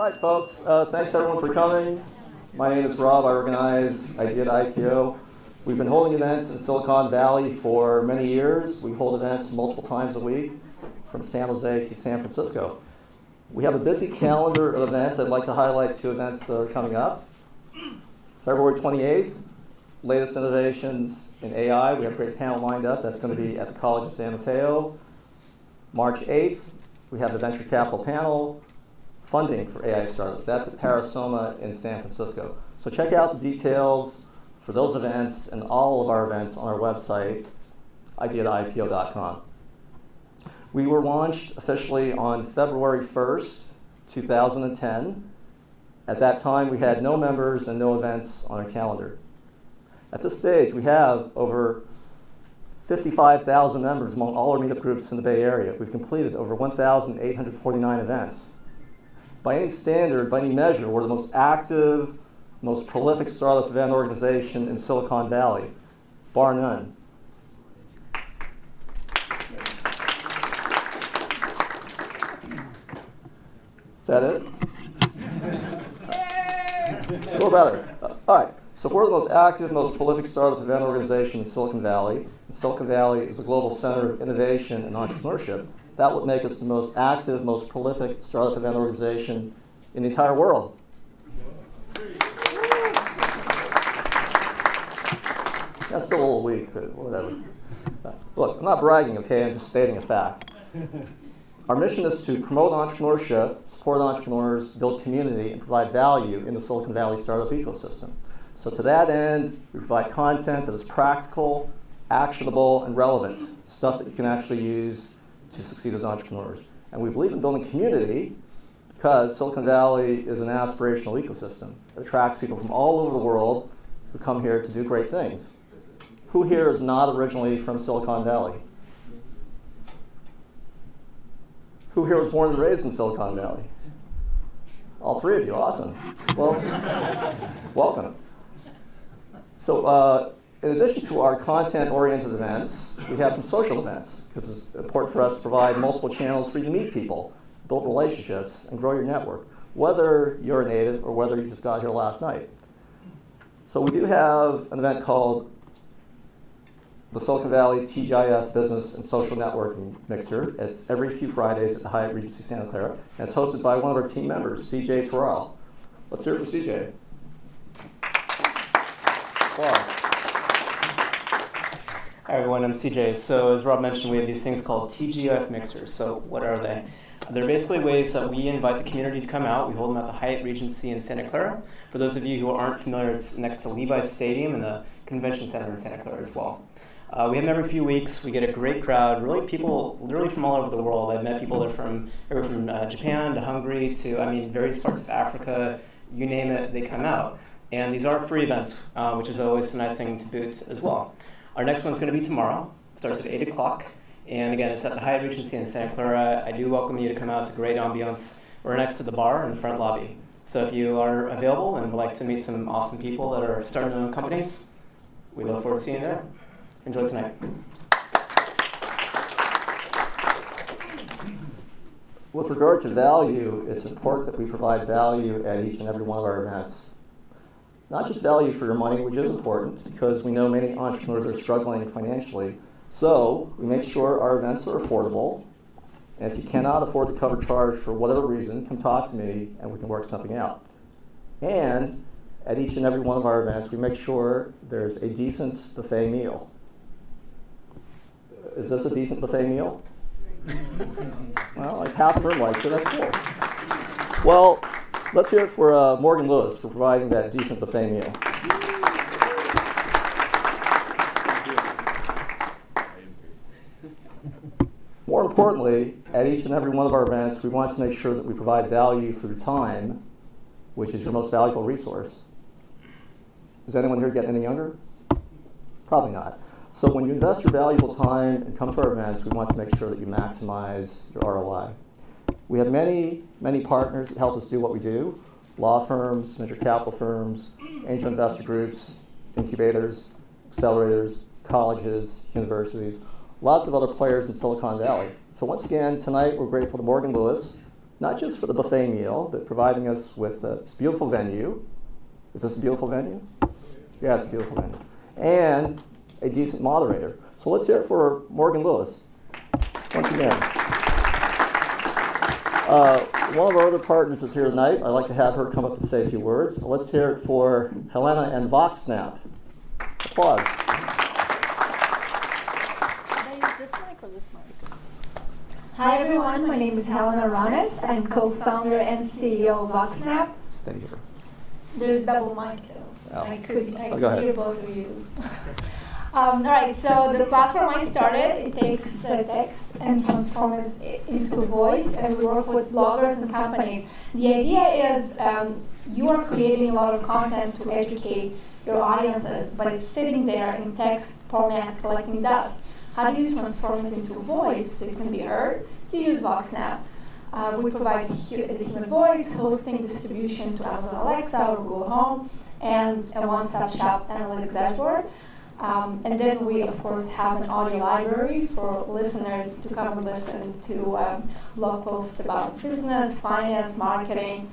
right, folks. Thanks everyone for coming. My name is Rob. I organize Idea to IPO. We've been holding events in Silicon Valley for many years. We hold events multiple times a week from San Jose to San Francisco. We have a busy calendar of events. I'd like to highlight two events that are coming up. February 28th, latest innovations in AI. We have a great panel lined up. That's going to be at the College of San Mateo. March 8th, we have the Venture Capital panel, funding for AI startups. That's at Parasoma in San Francisco. So check out the details for those events and all of our events on our website, idea2ipo.com. We were launched officially on February 1st, 2010. At that time, we had no members and no events on our calendar. At this stage, we have over 55,000 members among all our meetup groups in the Bay Area. We've completed over 1,849 events. By any standard, by any measure, we're the most active, most prolific startup event organization in Silicon Valley, bar none. Is that it? So what about it? All right. So we're the most active, most prolific startup event organization in Silicon Valley. And Silicon Valley is a global center of innovation and entrepreneurship. That would make us the most active, most prolific startup event organization in the entire world. That's still a little weak, but whatever. Look, I'm not bragging, okay? I'm just stating a fact. Our mission is to promote entrepreneurship, support entrepreneurs, build community, and provide value in the Silicon Valley startup ecosystem. So to that end, we provide content that is practical, actionable, and relevant, stuff that you can actually use to succeed as entrepreneurs. And we believe in building community because Silicon Valley is an aspirational ecosystem. It attracts people from all over the world who come here to do great things. Who here is not originally from Silicon Valley? Who here was born and raised in Silicon Valley? All three of you, awesome. Well, welcome. So in addition to our content-oriented events, we have some social events because it's important for us to provide multiple channels for you to meet people, build relationships, and grow your network, whether you're a native or whether you just got here last night. So we do have an event called the Silicon Valley TGIF Business and Social Networking Mixer. It's every few Fridays at the Hyatt Regency Santa Clara, and it's hosted by one of our team members, CJ Terrell. Let's hear it for CJ. Applause. Hi everyone, I'm CJ. So as Rob mentioned, we have these things called TGIF Mixers. So what are they? They're basically ways that we invite the community to come out. We hold them at the Hyatt Regency in Santa Clara. For those of you who aren't familiar, it's next to Levi's Stadium and the Convention Center in Santa Clara as well. We have them every few weeks. We get a great crowd, really people literally from all over the world. I've met people that are from everywhere from Japan to Hungary to, various parts of Africa, you name it, they come out. And these are free events, which is always a nice thing to boot as well. Our next one's going to be tomorrow. Starts at 8 o'clock. And again, it's at the Hyatt Regency in Santa Clara. I do welcome you to come out. It's a great ambiance. We're next to the bar in the front lobby. So if you are available and would like to meet some awesome people that are starting their own companies, we look forward to seeing you there. Enjoy tonight. With regard to value, it's important that we provide value at each and every one of our events. Not just value for your money, which is important because we know many entrepreneurs are struggling financially. So we make sure our events are affordable. And if you cannot afford the cover charge for whatever reason, come talk to me and we can work something out. And at each and every one of our events, we make sure there's a decent buffet meal. Is this a decent buffet meal? Well, like half the room likes it, that's cool. Well, let's hear it for Morgan Lewis for providing that decent buffet meal. More importantly, at each and every one of our events, we want to make sure that we provide value for your time, which is your most valuable resource. Is anyone here getting any younger? Probably not. So when you invest your valuable time and come to our events, we want to make sure that you maximize your ROI. We have many, many partners that help us do what we do. Law firms, venture capital firms, angel investor groups, incubators, accelerators, colleges, universities, lots of other players in Silicon Valley. So once again, tonight we're grateful to Morgan Lewis not just for the buffet meal, but providing us with this beautiful venue. Is this a beautiful venue? Yeah, it's a beautiful venue. And a decent moderator. So let's hear it for Morgan Lewis. Once again. One of our other partners is here tonight. I'd like to have her come up and say a few words. Let's hear it for Helena and VoxSnap. Applause. Hi everyone, my name is Helena Ranes. I'm co-founder and CEO of VoxSnap. Steady here. There's double mic though. Oh. I could Go ahead. hear both of you. Alright, so the platform I started, it takes text and transforms it into voice, and we work with bloggers and companies. The idea is you are creating a lot of content to educate your audiences, but it's sitting there in text format collecting dust. How do you transform it into voice so it can be heard? You use VoxSnap. We provide the human voice, hosting, distribution to Amazon Alexa or Google Home, and a one-stop shop analytics dashboard. And then we, of course, have an audio library for listeners to come and listen to blog posts about business, finance, marketing,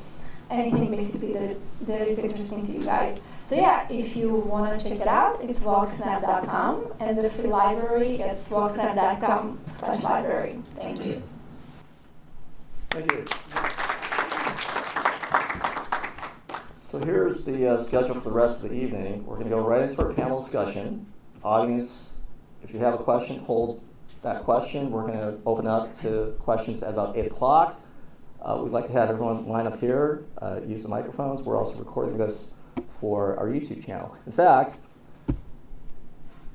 anything basically that is interesting to you guys. So yeah, if you want to check it out, it's voxsnap.com, and the free library, it's voxsnap.com/library. Thank you. Thank you. So here's the schedule for the rest of the evening. We're going to go right into our panel discussion. Audience, if you have a question, hold that question. We're going to open up to questions at about 8 o'clock. We'd like to have everyone line up here, use the microphones. We're also recording this for our YouTube channel. In fact,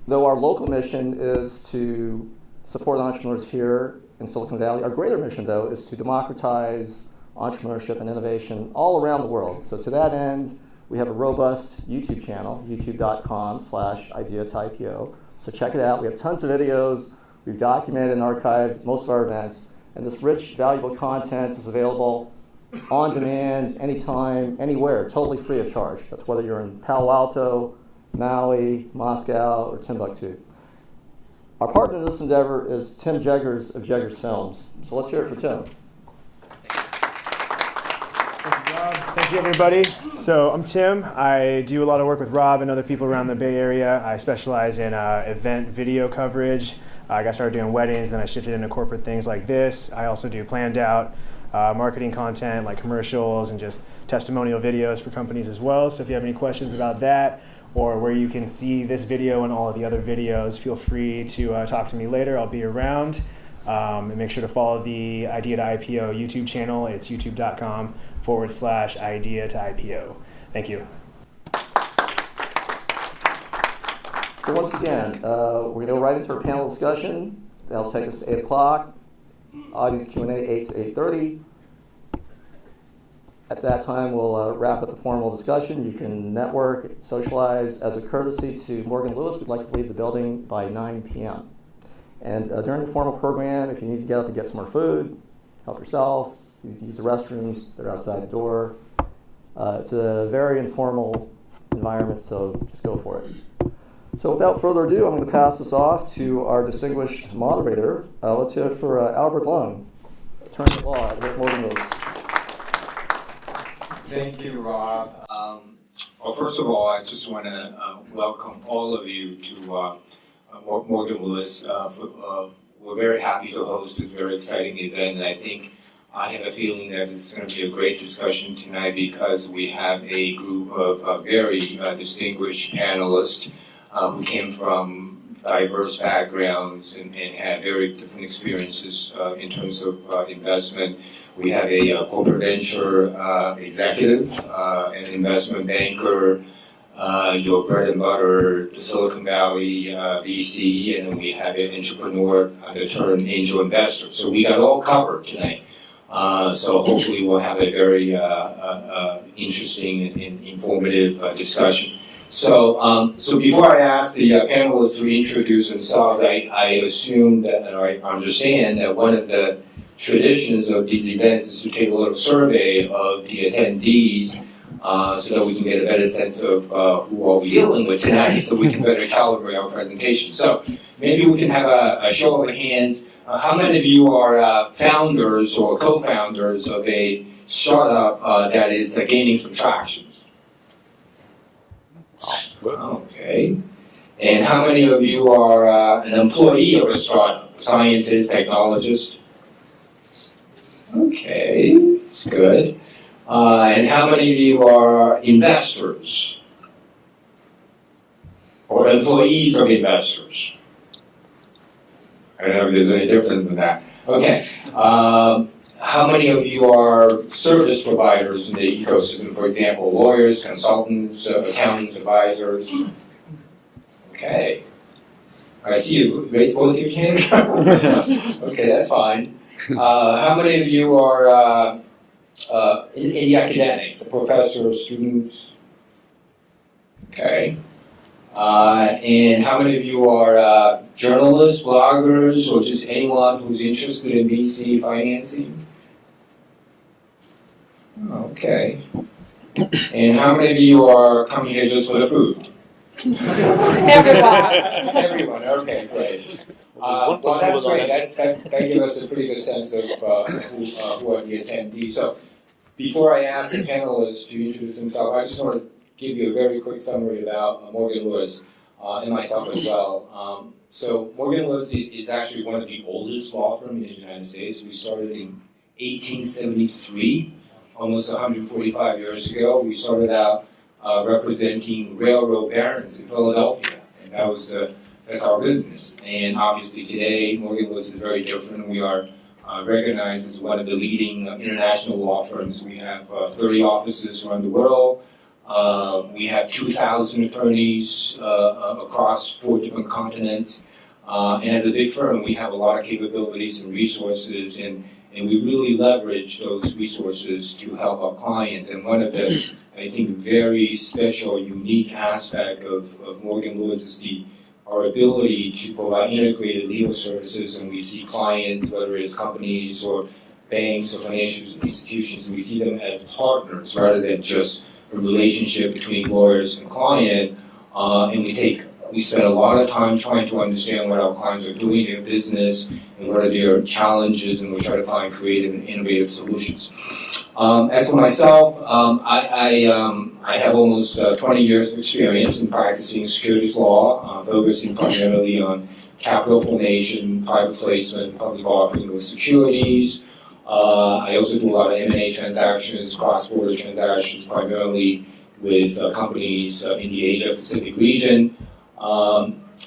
though our local mission is to support entrepreneurs here in Silicon Valley, our greater mission, though, is to democratize entrepreneurship and innovation all around the world. So to that end, we have a robust YouTube channel, youtube.com/idea2IPO. So check it out. We have tons of videos. We've documented and archived most of our events. And this rich, valuable content is available on demand, anytime, anywhere, totally free of charge. That's whether you're in Palo Alto, Maui, Moscow, or Timbuktu. Our partner in this endeavor is Tim Jeggers of Jeggers Films. So let's hear it for Tim. Thank you, Rob. Thank you, everybody. So I'm Tim. I do a lot of work with Rob and other people around the Bay Area. I specialize in event video coverage. I got started doing weddings, then I shifted into corporate things like this. I also do planned out marketing content like commercials and just testimonial videos for companies as well. So if you have any questions about that or where you can see this video and all of the other videos, feel free to talk to me later. I'll be around. And make sure to follow the Idea to IPO YouTube channel. It's youtube.com/idea2IPO. Thank you. So once again, we're going to go right into our panel discussion. That'll take us to 8 o'clock. Audience Q&A, 8 to 8:30. At that time, we'll wrap up the formal discussion. You can network, socialize. As a courtesy to Morgan Lewis, we'd like to leave the building by 9 p.m. And during the formal program, if you need to get up and get some more food, help yourself. You can use the restrooms. They're outside the door. It's a very informal environment, so just go for it. So without further ado, I'm going to pass this off to our distinguished moderator. Let's hear it for Albert Lung, attorney at law at Morgan Lewis. Thank you, Rob. Well, first of all, I just want to welcome all of you to Morgan Lewis. We're very happy to host this very exciting event, and I have a feeling that this is going to be a great discussion tonight because we have a group of very distinguished panelists who came from diverse backgrounds and had very different experiences in terms of investment. We have a corporate venture executive, an investment banker, your bread and butter, the Silicon Valley VC, and then we have an entrepreneur, the turned angel investor. So we got all covered tonight. So hopefully we'll have a very interesting and informative discussion. So before I ask the panelists to introduce themselves, I assume that, and I understand that one of the traditions of these events is to take a little survey of the attendees so that we can get a better sense of who are we dealing with tonight so we can better calibrate our presentation. So maybe we can have a show of hands. how many of you are founders or co-founders of a startup that is gaining some traction? Okay. And how many of you are an employee of a startup, scientist, technologist? Okay, that's good. And how many of you are investors or employees of investors? I don't know if there's any difference in that. Okay. How many of you are service providers in the ecosystem? For example, lawyers, consultants, accountants, advisors? Okay. I see you raise both your hands. Okay, that's fine. How many of you are in the academics, professors, students? Okay. And how many of you are journalists, bloggers, or just anyone who's interested in VC financing? Okay. And how many of you are coming here just for the food? Everyone. Everyone, okay, great. Well, that's great. That gives us a pretty good sense of who are the attendees. So, before I ask the panelists to introduce themselves, I just want to give you a very quick summary about Morgan Lewis and myself as well. So, Morgan Lewis is actually one of the oldest law firms in the United States. We started in 1873, almost 145 years ago. We started out representing railroad barons in Philadelphia, and that's our business. And obviously today, Morgan Lewis is very different. We are recognized as one of the leading international law firms. We have 30 offices around the world. We have 2,000 attorneys across 4 different continents. And as a big firm, we have a lot of capabilities and resources, and we really leverage those resources to help our clients. And one of the, I think, very special, unique aspect of Morgan Lewis is our ability to provide integrated legal services. And we see clients, whether it's companies or banks or financial institutions, we see them as partners rather than just a relationship between lawyers and client. And we spend a lot of time trying to understand what our clients are doing in their business and what are their challenges, and we try to find creative and innovative solutions. As for myself, I have almost 20 years of experience in practicing securities law, focusing primarily on capital formation, private placement, public offering of securities. I also do a lot of M&A transactions, cross-border transactions, primarily with companies in the Asia-Pacific region.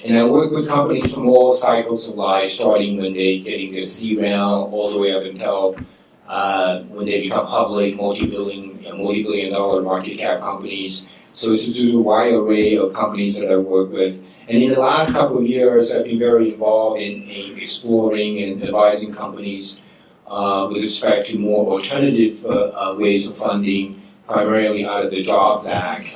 And I work with companies from all cycles of life, starting when they're getting their C round, all the way up until when they become public, multi-billion dollar market cap companies. So it's just a wide array of companies that I work with. And in the last couple of years, I've been very involved in exploring and advising companies with respect to more alternative ways of funding, primarily out of the Jobs Act,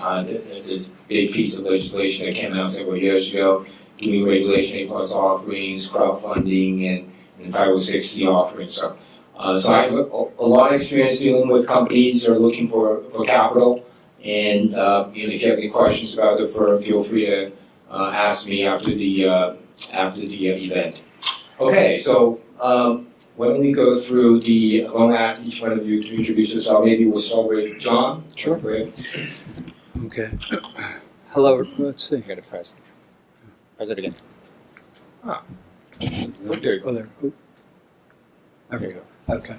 this big piece of legislation that came out several years ago, doing Regulation A+ offerings, crowdfunding, and 506C offerings. So I have a lot of experience dealing with companies that are looking for capital. And if you have any questions about the firm, feel free to ask me after the event. Okay, so why don't we go through I want to ask each one of you to introduce yourself. Maybe we'll start with John. Sure. Okay. Hello. Let's see. You gotta press it again. Okay. Oh, there. Ooh. There you go. Okay.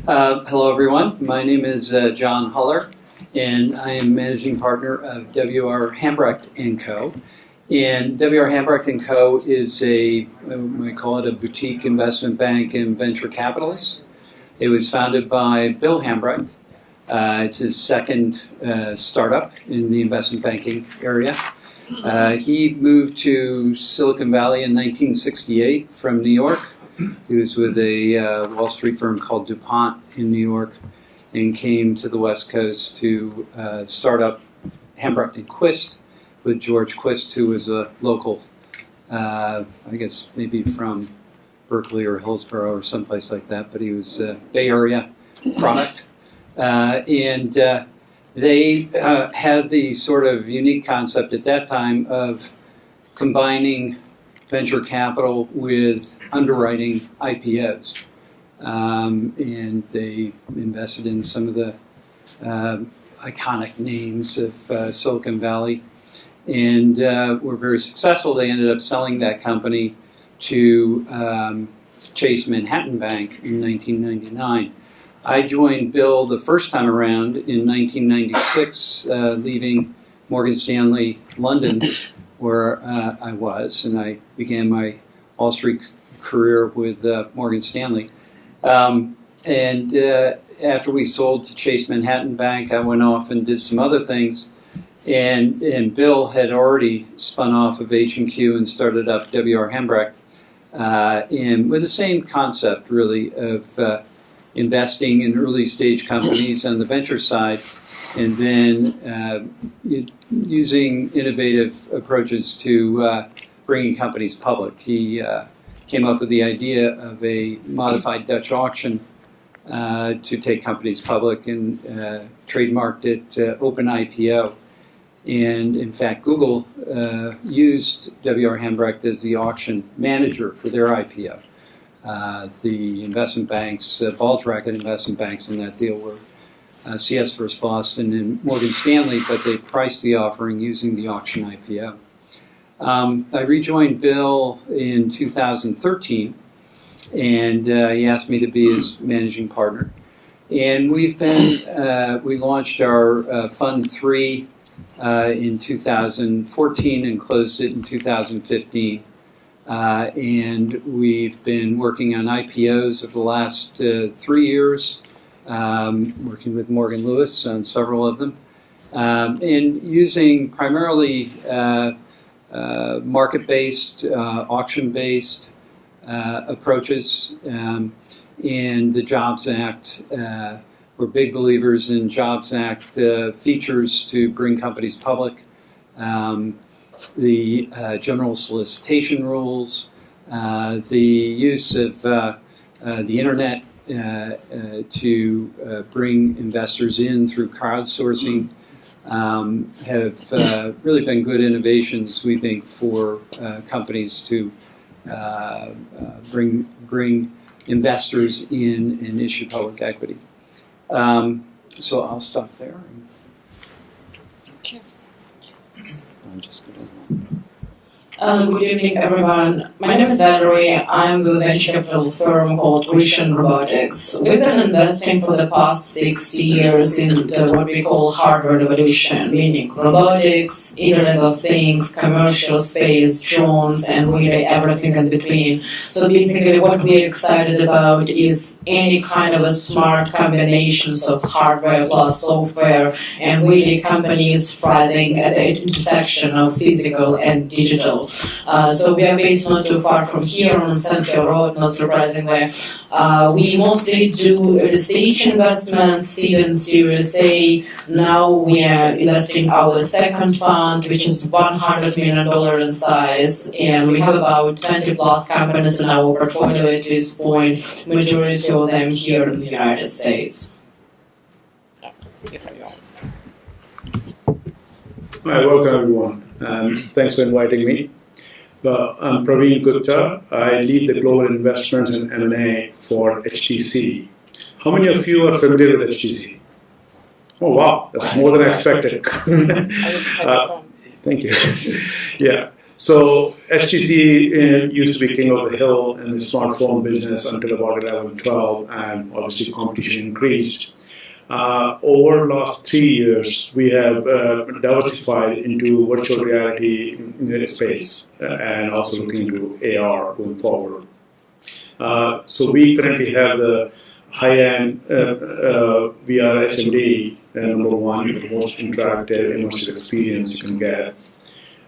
Hello, everyone. My name is John Huller, and I am managing partner of W.R. Hambrecht & Co. And W.R. Hambrecht & Co. is we call it a boutique investment bank and venture capitalist. It was founded by Bill Hambrecht. It's his second startup in the investment banking area. He moved to Silicon Valley in 1968 from New York. He was with a Wall Street firm called DuPont in New York and came to the West Coast to start up Hambrecht & Quist with George Quist, who was a local, I guess maybe from Berkeley or Hillsborough or someplace like that, but he was a Bay Area product. And they had the sort of unique concept at that time of combining venture capital with underwriting IPOs. And they invested in some of the iconic names of Silicon Valley, and were very successful. They ended up selling that company to Chase Manhattan Bank in 1999. I joined Bill the first time around in 1996, leaving Morgan Stanley London, where I was, and I began my Wall Street career with Morgan Stanley. And after we sold to Chase Manhattan Bank, I went off and did some other things. And Bill had already spun off of H&Q and started up W.R. Hambrecht, and with the same concept, really, of investing in early stage companies on the venture side, and then using innovative approaches to bringing companies public. He came up with the idea of a modified Dutch auction to take companies public, and trademarked it Open IPO. And in fact, Google used W.R. Hambrecht as the auction manager for their IPO. The investment banks, bulge bracket investment banks in that deal were CS First Boston and Morgan Stanley, but they priced the offering using the auction IPO. I rejoined Bill in 2013, and he asked me to be his managing partner. And we've been, we launched our Fund 3 in 2014 and closed it in 2015. And we've been working on IPOs over the last 3 years, working with Morgan Lewis on several of them, and using primarily market-based, auction-based approaches. And the Jobs Act, we're big believers in Jobs Act features to bring companies public. The general solicitation rules, the use of the internet to bring investors in through crowdsourcing have really been good innovations, we think, for companies to bring investors in and issue public equity. So I'll stop there. I'm just gonna... Good evening, everyone. My name is Valerie. I'm with a venture capital firm called Grecian Robotics. We've been investing for the past 6 years in what we call hardware revolution, meaning robotics, Internet of Things, commercial space, drones, and really everything in between. So basically what we're excited about is any kind of a smart combinations of hardware plus software, and really companies thriving at the intersection of physical and digital. So we are based not too far from here on Sandhill Road, not surprisingly. We mostly do early-stage investments, seed and Series A. Now we are investing our second fund, which is $100 million in size, and we have about 20 plus companies in our portfolio at this point, majority of them here in the United States. Hi, welcome everyone, and thanks for inviting me. I'm Praveen Gupta. I lead the global investments and M&A for HTC. How many of you are familiar with HTC? Oh wow, that's more than I expected. Thank you. Yeah, so HTC used to be king of the hill in the smartphone business until about 11, 12, and obviously competition increased. Over the last 3 years, we have diversified into virtual reality in the space and also looking into AR going forward. So we currently have the high-end VR HMD, number one, the most interactive, immersive experience you can get.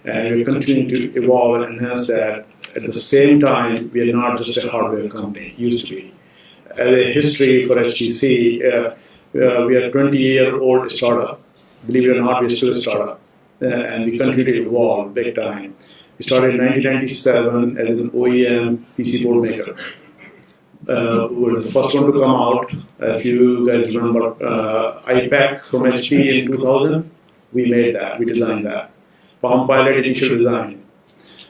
And we're continuing to evolve and enhance that. At the same time, we are not just a hardware company, used to be. A history for HTC, we are a 20-year-old startup. Believe it or not, we're still a startup. And we continue to evolve big time. We started in 1997 as an OEM PC board maker. We were the first one to come out. If you guys remember iPAQ from HP in 2000, we made that, we designed that. Palm Pilot initial design.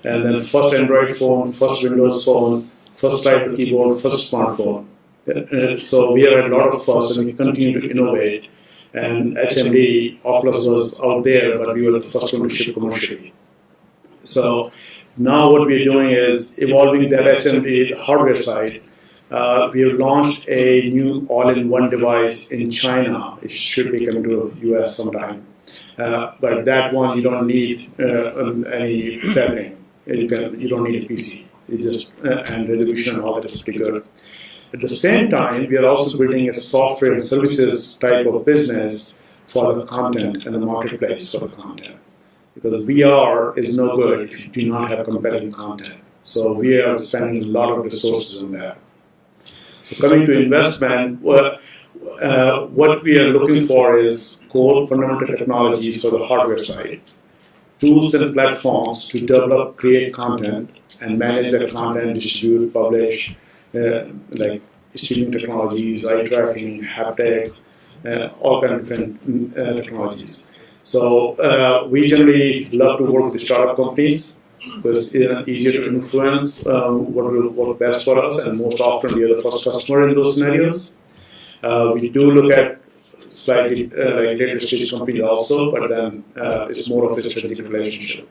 and then first Android phone, first Windows phone, first type keyboard, first smartphone. So we are a lot of first, and we continue to innovate. And HMD, Oculus was out there, but we were the first one to ship commercially. So now what we're doing is evolving that HMD hardware side. We have launched a new all-in-one device in China. It should be coming to US sometime. But that one, you don't need any tethering. You don't need a PC. It just and resolution and all that is pretty good. At the same time, we are also building a software and services type of business for the content and the marketplace for the content. Because VR is no good if you do not have compelling content. So we are spending a lot of resources on that. So coming to investment, what we are looking for is core fundamental technologies for the hardware side, tools and platforms to develop, create content, and manage that content, distribute, publish, like streaming technologies, eye tracking, haptics, all kinds of different technologies. So we generally love to work with startup companies because it's easier to influence what will work best for us, and most often we are the first customer in those scenarios. We do look at slightly like later stage companies also, but then it's more of a strategic relationship.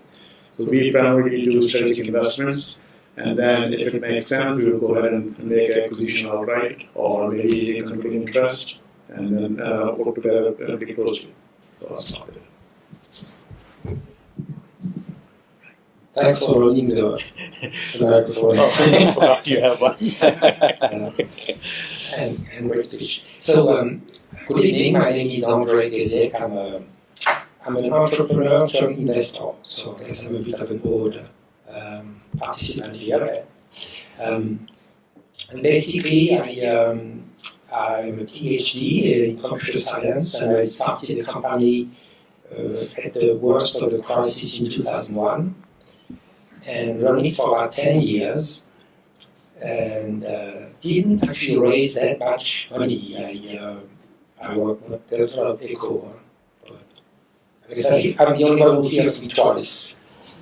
So we primarily do strategic investments, and then if it makes sense, we will go ahead and make an acquisition outright, or maybe a controlling interest, and then work together pretty closely. So I'll stop it. Thanks for holding the microphone. You have one. And great speech. So, good evening. My name is Andre Gezek. I'm an entrepreneur turned investor. So I guess I'm a bit of an old participant here. And basically, I'm a PhD in computer science, and I started the company at the worst of the crisis in 2001. And run it for about 10 years, and didn't actually raise that much money. I work, there's a lot of echo, but I guess I'm the only one who hears me twice.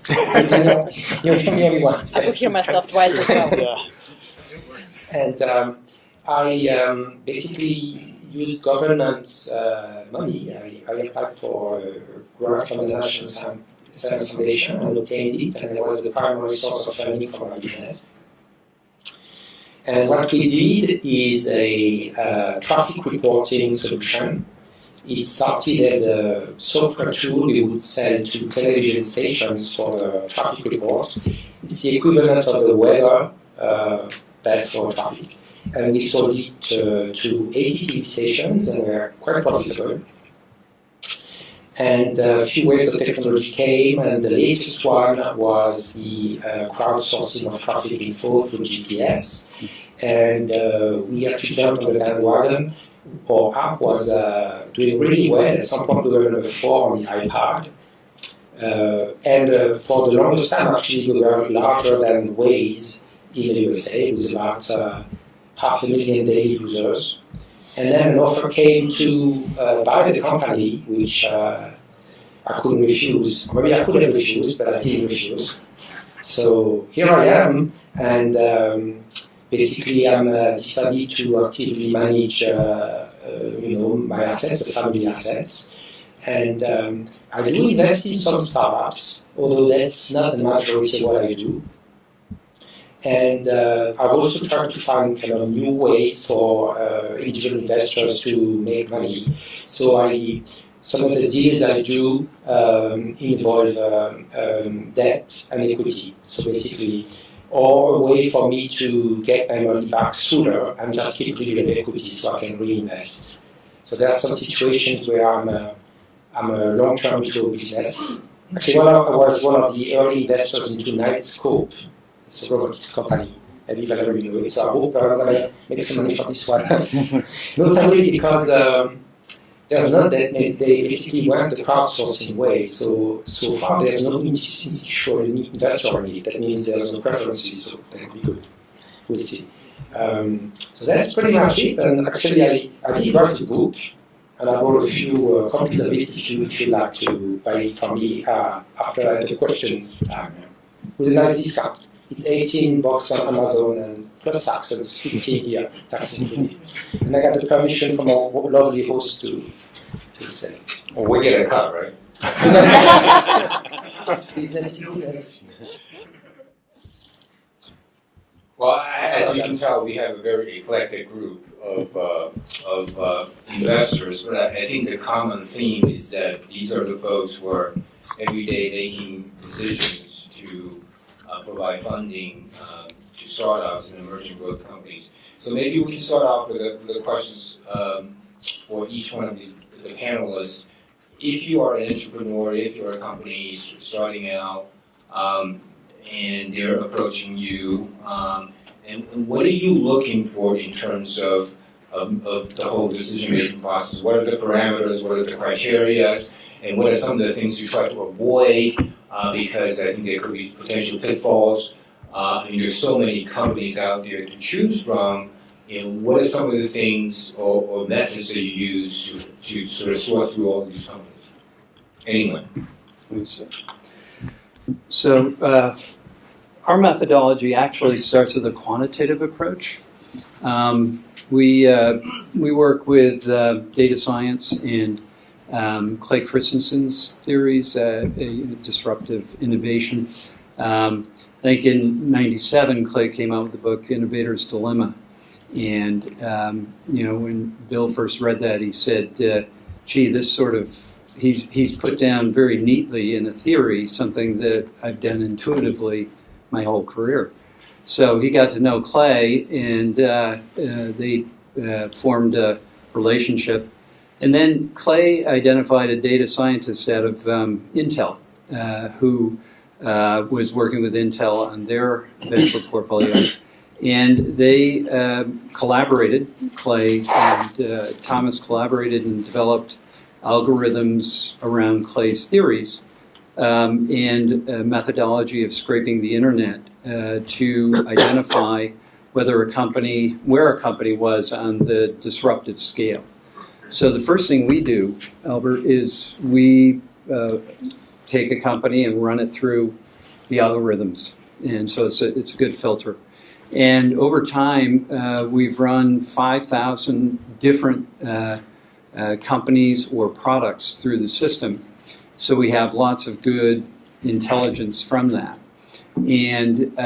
You hear me once. I could hear myself twice as well. Yeah. And I basically used government money. I applied for a grant from the National Science Foundation and obtained it, and it was the primary source of funding for my business. And what we did is a traffic reporting solution. It started as a software tool we would sell to television stations for the traffic report. It's the equivalent of the weather bed for traffic. And we sold it to 80 TV stations, and we're quite profitable. And a few waves of technology came, and the latest one was the crowdsourcing of traffic info through GPS. And we actually jumped on the bandwagon. Our app was doing really well. At some point, we were number 4 on the iPad. And for the longest time, actually, we were larger than Waze in the USA. It was about 500,000 daily users. And then an offer came to buy the company, which I couldn't refuse. Maybe I could have refused, but I didn't refuse. So here I am, and basically I'm decided to actively manage, my assets, the family assets. And I do invest in some startups, although that's not the majority of what I do. And I've also tried to find kind of new ways for individual investors to make money. So some of the deals I do involve debt and equity. So basically, or a way for me to get my money back sooner and just keep a little bit of equity so I can reinvest. So there are some situations where I'm a long-term into a business. Actually, I was one of the early investors into Nightscope. It's a robotics company. Maybe Valerie know it, so I hope I'm going to make some money from this one. Notably because there's not that many, they basically went the crowdsourcing way, so far there's no institutional investor in it. That means there's no preferences, so that could be good. We'll see. So that's pretty much it, and actually I did write a book, and I bought a few copies of it if you'd like to buy it from me after the questions time. with a nice discount. It's $18 on Amazon and plus tax, and it's 15 here, tax included. And I got the permission from our lovely host to sell it. Well, we get a cut, right? Business is business. Well, as you can tell, we have a very eclectic group of investors, but I think the common theme is that these are the folks who are every day making decisions to provide funding to startups and emerging growth companies. So maybe we can start off with the questions for each one of the panelists. If you are an entrepreneur, if you're a company starting out, and they're approaching you, and what are you looking for in terms of the whole decision-making process? What are the parameters? What are the criteria? And what are some of the things you try to avoid? Because I think there could be potential pitfalls. And there's so many companies out there to choose from. What are some of the things or methods that you use to sort of sort through all of these companies? Anyone? So our methodology actually starts with a quantitative approach. We work with data science and Clay Christensen's theories, disruptive innovation. I think in '97, Clay came out with the book Innovator's Dilemma. And, when Bill first read that, he said, gee, this sort of, he's put down very neatly in a theory something that I've done intuitively my whole career. So he got to know Clay, and they formed a relationship. And then Clay identified a data scientist out of Intel who was working with Intel on their venture portfolio. And they collaborated, Clay and Thomas collaborated and developed algorithms around Clay's theories and a methodology of scraping the internet to identify where a company was on the disruptive scale. So the first thing we do, Albert, is we take a company and run it through the algorithms. And so it's a good filter. And over time, we've run 5,000 different companies or products through the system. So we have lots of good intelligence from that. And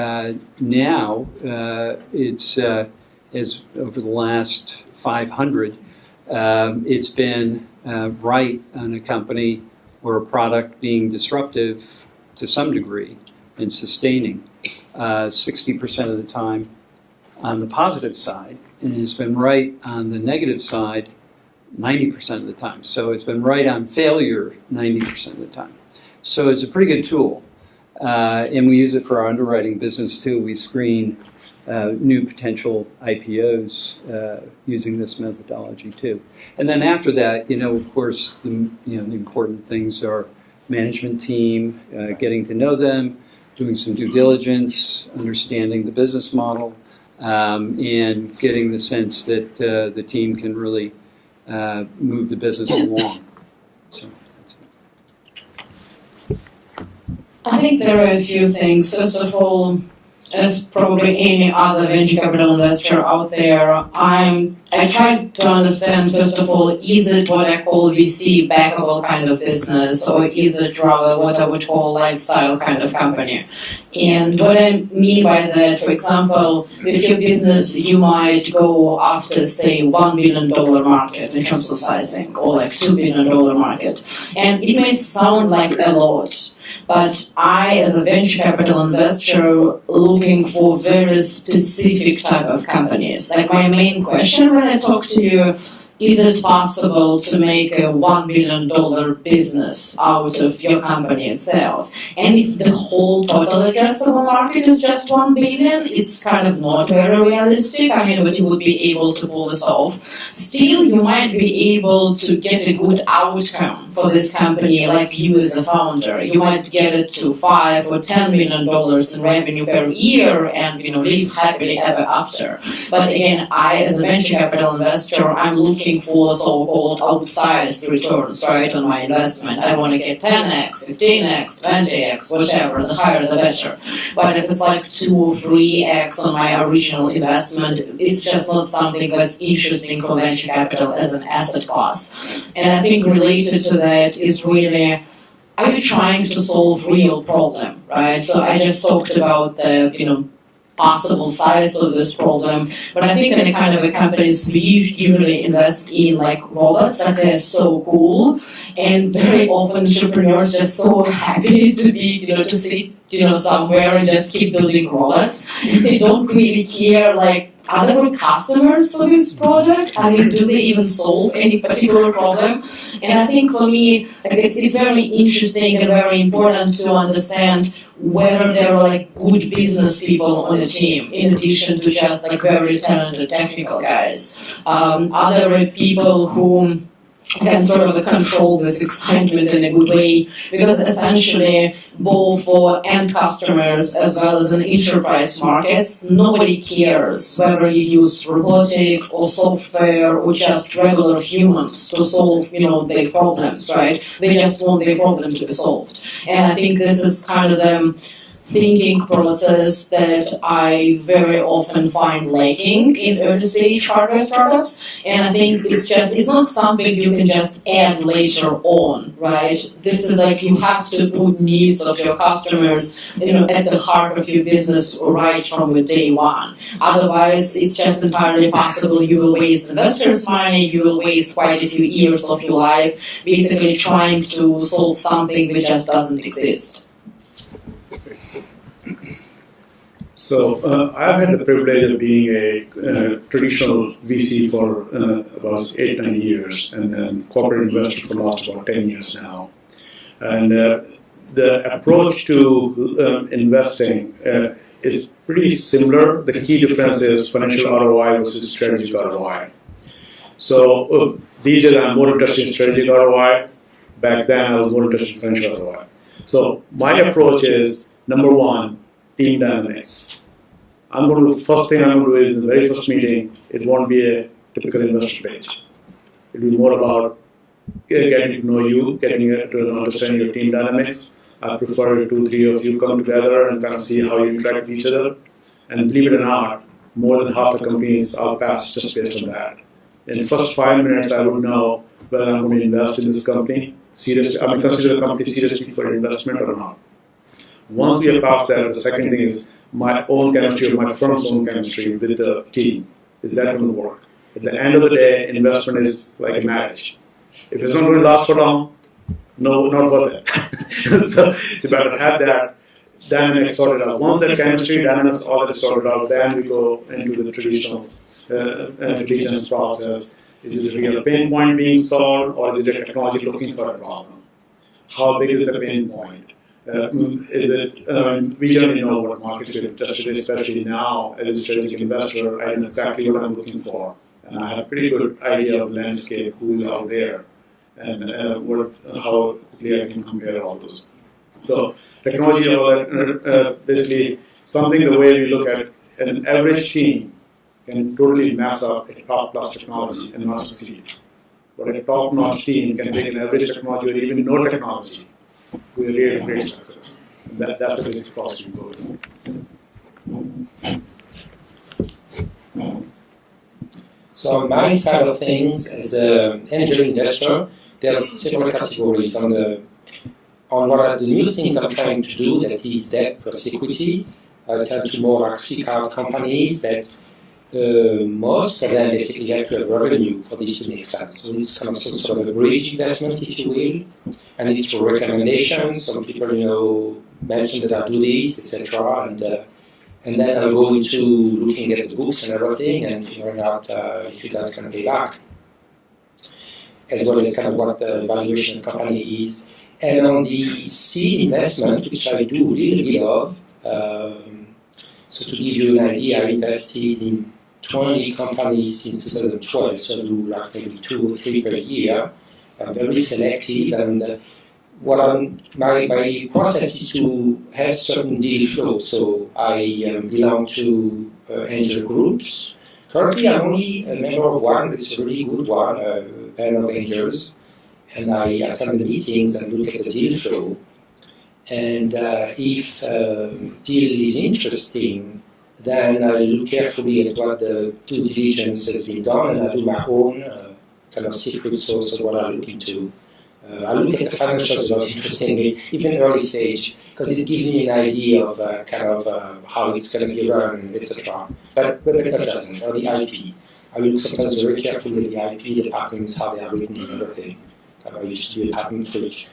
now it's, as over the last 500, it's been right on a company or a product being disruptive to some degree and sustaining. 60% of the time on the positive side, and it's been right on the negative side 90% of the time. So it's been right on failure 90% of the time. So it's a pretty good tool, and we use it for our underwriting business too. We screen new potential IPOs using this methodology too. And then after that, of course, the important things are management team, getting to know them, doing some due diligence, understanding the business model, and getting the sense that the team can really move the business along. So that's it. I think there are a few things. First of all, as probably any other venture capital investor out there, I try to understand, first of all, is it what I call VC backable kind of business, or is it rather what I would call lifestyle kind of company? And what I mean by that, for example, with your business, you might go after, say, $1 billion market in terms of sizing, or like $2 billion market. And it may sound like a lot, but I, as a venture capital investor, looking for very specific type of companies. Like my main question when I talk to you, is it possible to make a $1 billion business out of your company itself? And if the whole total addressable market is just $1 billion, it's kind of not very realistic. I mean, but you would be able to pull this off. Still, you might be able to get a good outcome for this company, like you as a founder. You might get it to $5 or $10 million in revenue per year and, live happily ever after. But again, I, as a venture capital investor, I'm looking looking for so-called outsized returns, right, on my investment. I want to get 10x, 15x, 20x, whatever, the higher the better. But if it's like 2 or 3x on my original investment, it's just not something that's interesting for venture capital as an asset class. And I think related to that is really, are you trying to solve real problem, right? So I just talked about the, possible size of this problem, but I think in a kind of a companies we usually invest in like robots, like they're so cool, and very often entrepreneurs just so happy to be, to sit, somewhere and just keep building robots. And they don't really care, like, are there customers for this product? Do they even solve any particular problem? And I think for me, it's very interesting and very important to understand whether there are like good business people on the team, in addition to just like very talented technical guys. Are there people who can sort of control this excitement in a good way? Because essentially, both for end customers as well as in enterprise markets, nobody cares whether you use robotics or software or just regular humans to solve, their problems, right? They just want their problem to be solved. And I think this is kind of the thinking process that I very often find lacking in early stage hardware startups. And I think it's not something you can just add later on, right? This is like you have to put needs of your customers, at the heart of your business right from the day one. Otherwise, it's just entirely possible you will waste investors' money, you will waste quite a few years of your life basically trying to solve something that just doesn't exist. So I've had the privilege of being a traditional VC for about 8-9 years, and then corporate investor for the last about 10 years now. And the approach to investing is pretty similar. The key difference is financial ROI versus strategic ROI. So these days I'm more interested in strategic ROI. Back then I was more interested in financial ROI. So my approach is, number one, team dynamics. First thing I'm going to do is in the very first meeting, it won't be a typical investor page. It'll be more about getting to know you, getting to understand your team dynamics. I prefer 2-3 of you come together and kind of see how you interact with each other. And believe it or not, more than half the companies I'll pass just based on that. In the first 5 minutes, I would know whether I'm going to invest in this company, consider the company seriously for investment or not. Once we have passed that, the second thing is my own chemistry or my firm's own chemistry with the team. Is that going to work? At the end of the day, investment is like a marriage. If it's not going to last for long, no, not worth it. So it's better to have that dynamics sorted out. Once that chemistry, dynamics, all that is sorted out, then we go into the traditional diligence process. Is it a real pain point being solved, or is it a technology looking for a problem? How big is the pain point? We generally know what markets we're interested in, especially now as a strategic investor. I know exactly what I'm looking for, and I have a pretty good idea of the landscape, who's out there, and how quickly I can compare all those. So technology, all that, basically something the way we look at an average team can totally mess up a top-class technology and not succeed. But a top-notch team can take an average technology or even no technology to a really great success. That's the basic process we go through. So on my side of things, as an angel investor, there's several categories on what are the new things I'm trying to do, that is debt plus equity. I tend to more seek out companies that most of them basically have to have revenue for this to make sense. So it's kind of some sort of a bridge investment, if you will, and it's for recommendations. Some people, mention that I do this, etc. And then I'll go into looking at the books and everything and figuring out if you guys can pay back, as well as kind of what the valuation of the company is. And on the seed investment, which I do a little bit of, so to give you an idea, I invested in 20 companies since 2012, so I do like maybe 2 or 3 per year. I'm very selective, and my process is to have certain deal flow. So I belong to angel groups. Currently, I'm only a member of one. It's a really good one, panel of angels, and I attend the meetings and look at the deal flow. And if deal is interesting, then I look carefully at what the due diligence has been done, and I do my own kind of secret source of what I look into. I look at the financials a lot, interestingly, even early stage, because it gives me an idea of how it's going to be run, etc. But not just, or the IP. I look sometimes very carefully at the IP, the patents, how they are written, and everything. I used to be a patent freak.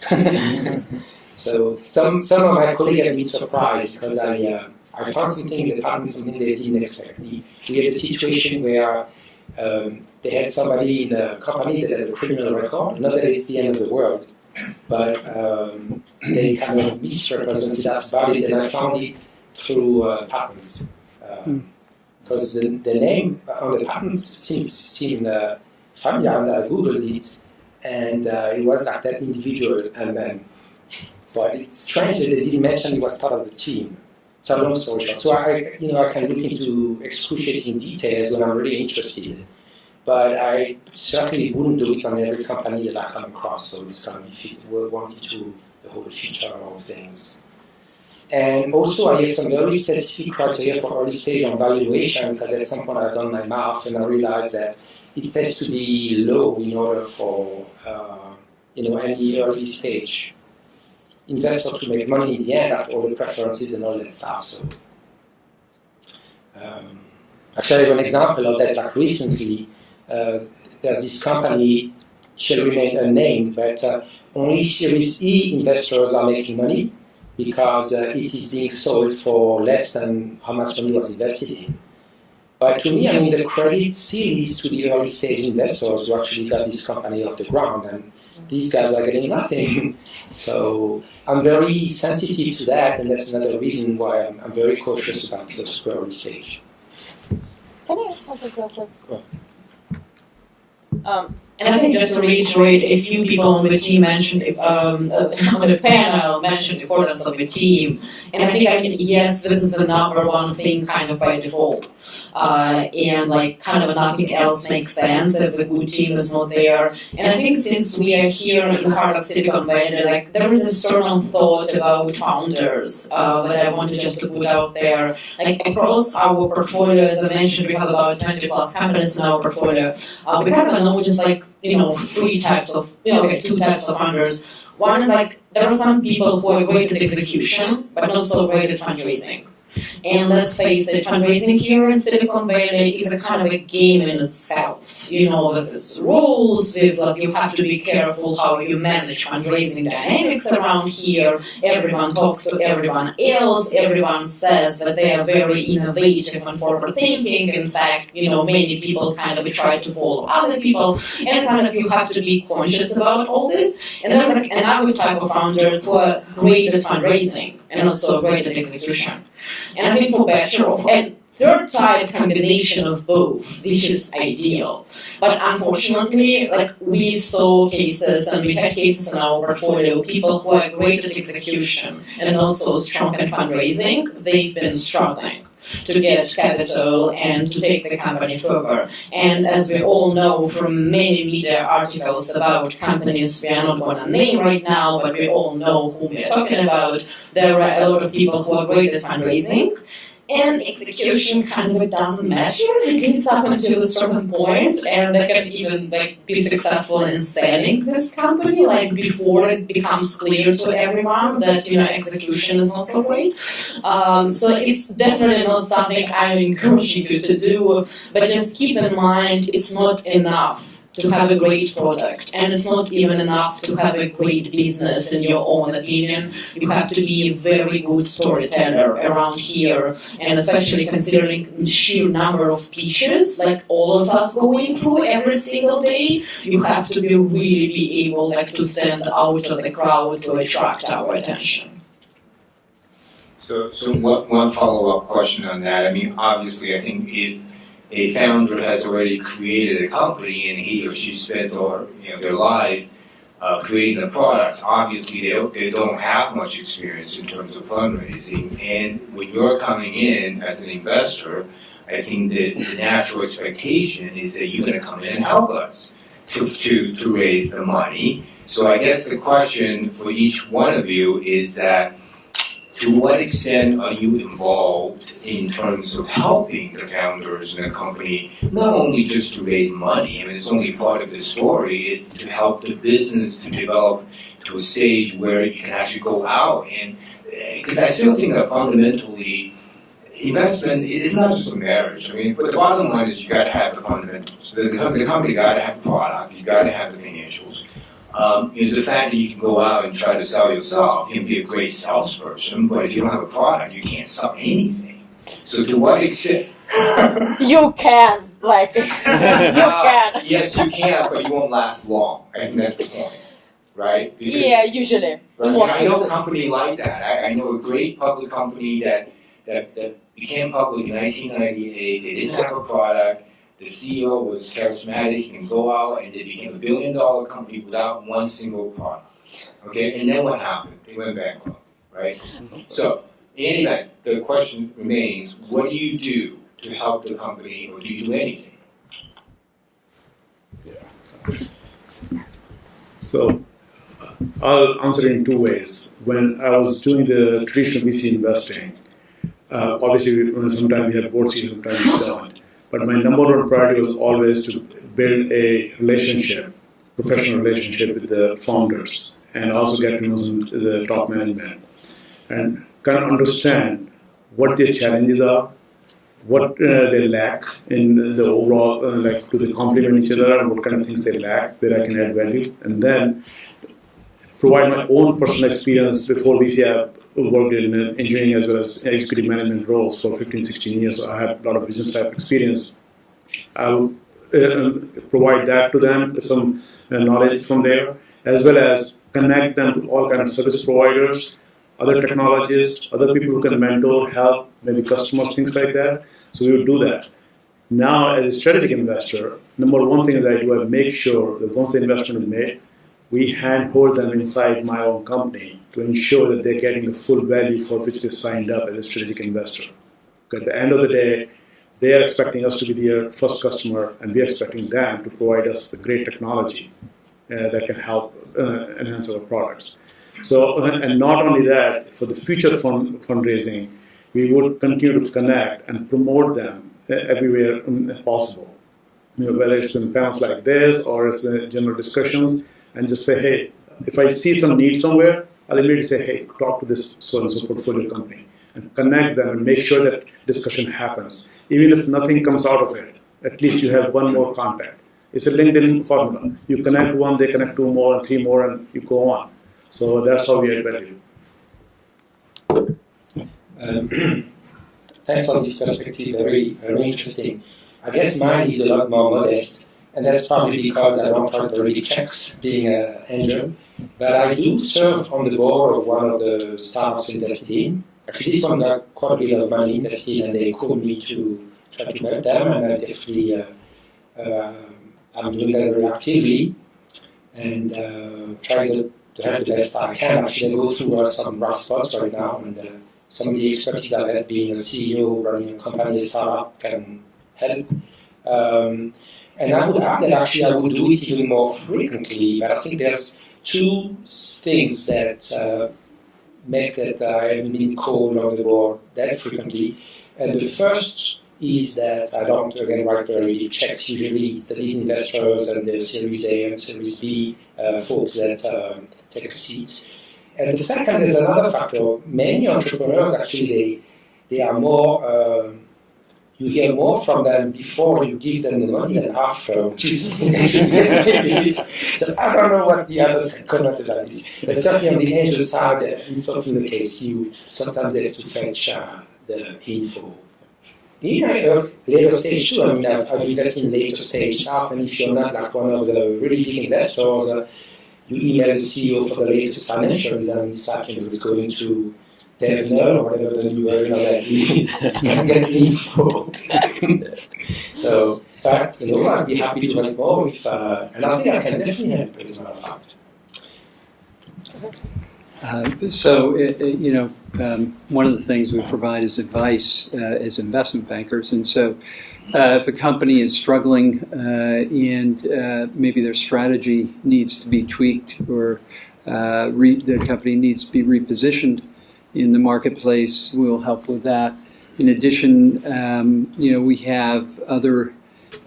So some of my colleagues have been surprised because I found something in the patent, something they didn't expect. We had a situation where they had somebody in the company that had a criminal record. Not that it's the end of the world, but they kind of misrepresented us about it, and I found it through patents. Because the name on the patents seemed familiar, and I googled it, and it was like that individual. But it's strange that they didn't mention he was part of the team. It's a long story short. So I can look into excruciating details when I'm really interested. But I certainly wouldn't do it on every company that I come across. So it's going to fit one into the whole feature of things. And also I have some very specific criteria for early stage on valuation, because at some point I've done my math and I realized that it has to be low in order for any early stage investor to make money in the end after all the preferences and all that stuff. So, actually, I have an example of that. Like recently, there's this company, shall remain unnamed, but only Series E investors are making money because it is being sold for less than how much money was invested in. But to me, the credit still is to the early stage investors who actually got this company off the ground, and these guys are getting nothing. So I'm very sensitive to that, and that's another reason why I'm very cautious about such early stage. Can I ask something real quick? And I think just to reiterate, a few people on the team mentioned, on the panel mentioned the importance of the team. And I think, yes, this is the number one thing kind of by default. And kind of nothing else makes sense if the good team is not there. And I think since we are here in the heart of Silicon Valley, there is a certain thought about founders that I wanted just to put out there. Across our portfolio, as I mentioned, we have about 20 plus companies in our portfolio. We kind of noticed two types of founders. One is there are some people who are great at execution, but not so great at fundraising. And let's face it, fundraising here in Silicon Valley is a kind of a game in itself. With its rules, with you have to be careful how you manage fundraising dynamics around here. Everyone talks to everyone else. Everyone says that they are very innovative and forward thinking. In fact, many people kind of try to follow other people, and kind of you have to be conscious about all this. And there's another type of founders who are great at fundraising and not so great at execution. And I think for better and third type combination of both, which is ideal. But unfortunately, we saw cases, and we had cases in our portfolio, people who are great at execution and also strong in fundraising, they've been struggling to get capital and to take the company further. And as we all know from many media articles about companies we are not going to name right now, but we all know whom we are talking about, there are a lot of people who are great at fundraising, and execution kind of doesn't matter, at least up until a certain point, and they can even be successful in selling this company, before it becomes clear to everyone that execution is not so great. So it's definitely not something I'm encouraging you to do, but just keep in mind it's not enough to have a great product, and it's not even enough to have a great business in your own opinion. You have to be a very good storyteller around here, and especially considering the sheer number of pitches all of us going through every single day, you have to really be able to stand out of the crowd to attract our attention. So one follow-up question on that. Obviously, I think if a founder has already created a company and he or she spends their life creating the products, obviously they don't have much experience in terms of fundraising. And when you're coming in as an investor, I think that the natural expectation is that you're going to come in and help us to raise the money. So I guess the question for each one of you is that, to what extent are you involved in terms of helping the founders in the company, not only just to raise money, I mean, it's only part of the story, is to help the business to develop to a stage where you can actually go out and, because I still think that fundamentally, investment is not just a marriage. I mean, but the bottom line is you got to have the fundamentals. The company got to have the product. You got to have the financials. The fact that you can go out and try to sell yourself, you can be a great salesperson, but if you don't have a product, you can't sell anything. So to what extent? You can, like, you can. Yes, you can, but you won't last long. I think that's the point, right? Because, Yeah, usually. right? I know a company like that. I know a great public company that became public in 1998. They didn't have a product. The CEO was charismatic. He can go out and they became $1 billion company without one single product. Okay, and then what happened? They went bankrupt, right? So, in any event, the question remains: what do you do to help the company, or do you do anything? So I'll answer in two ways. When I was doing the traditional VC investing, obviously sometimes we have board seats, sometimes we don't. But my number one priority was always to build a relationship, professional relationship with the founders, and also get to know the top management, and kind of understand what their challenges are, what they lack in the overall, like do they complement each other, and what kind of things they lack where I can add value, and then provide my own personal experience. Before VC, I worked in engineering as well as executive management roles for 15, 16 years, so I have a lot of business type experience. I'll provide that to them, some knowledge from there, as well as connect them to all kinds of service providers, other technologists, other people who can mentor, help, maybe customers, things like that. So we would do that. Now, as a strategic investor, number one thing that I do is make sure that once the investment is made, we handhold them inside my own company to ensure that they're getting the full value for which they signed up as a strategic investor. Because at the end of the day, they are expecting us to be their first customer, and we're expecting them to provide us the great technology that can help enhance our products. So, and not only that, for the future fundraising, we would continue to connect and promote them everywhere possible. Whether it's in panels like this or it's in general discussions, and just say, hey, if I see some need somewhere, I'll immediately say, hey, talk to this so-and-so portfolio company, and connect them and make sure that discussion happens. Even if nothing comes out of it, at least you have one more contact. It's a LinkedIn formula. You connect one, they connect two more, and three more, and you go on. So that's how we add value. Thanks for this perspective, very, very interesting. I guess mine is a lot more modest, and that's probably because I don't write the really checks being an angel. But I do serve on the board of one of the startups invested in. Actually, this one got quite a bit of money invested, and they called me to try to help them, and I definitely I'm doing that very actively, and trying to help the best I can. Actually, I go through some rough spots right now, and some of the expertise I've had being a CEO, running a company, a startup, can help. And I would add that actually I would do it even more frequently, but I think there's two things that make that I haven't been called on the board that frequently. And the first is that I don't, again, write very big checks. Usually it's the lead investors and the Series A and Series B folks that take a seat. And the second is another factor. Many entrepreneurs, actually, they are more... you hear more from them before you give them the money than after, which is so I don't know what the others can comment about this. But certainly on the angel side, it's often the case. You sometimes have to fetch the info. In a later stage too, I mean, I've invested in later stage stuff, and if you're not like one of the really big investors, you email the CEO for the latest financial results. It's like, it's going to DevNerd or whatever the new version of that is, and get the info. So, but, I'd be happy to help more if, and I think I can definitely help as a matter of fact. One of the things we provide is advice as investment bankers. And so if a company is struggling and maybe their strategy needs to be tweaked or the company needs to be repositioned in the marketplace, we'll help with that. In addition, we have other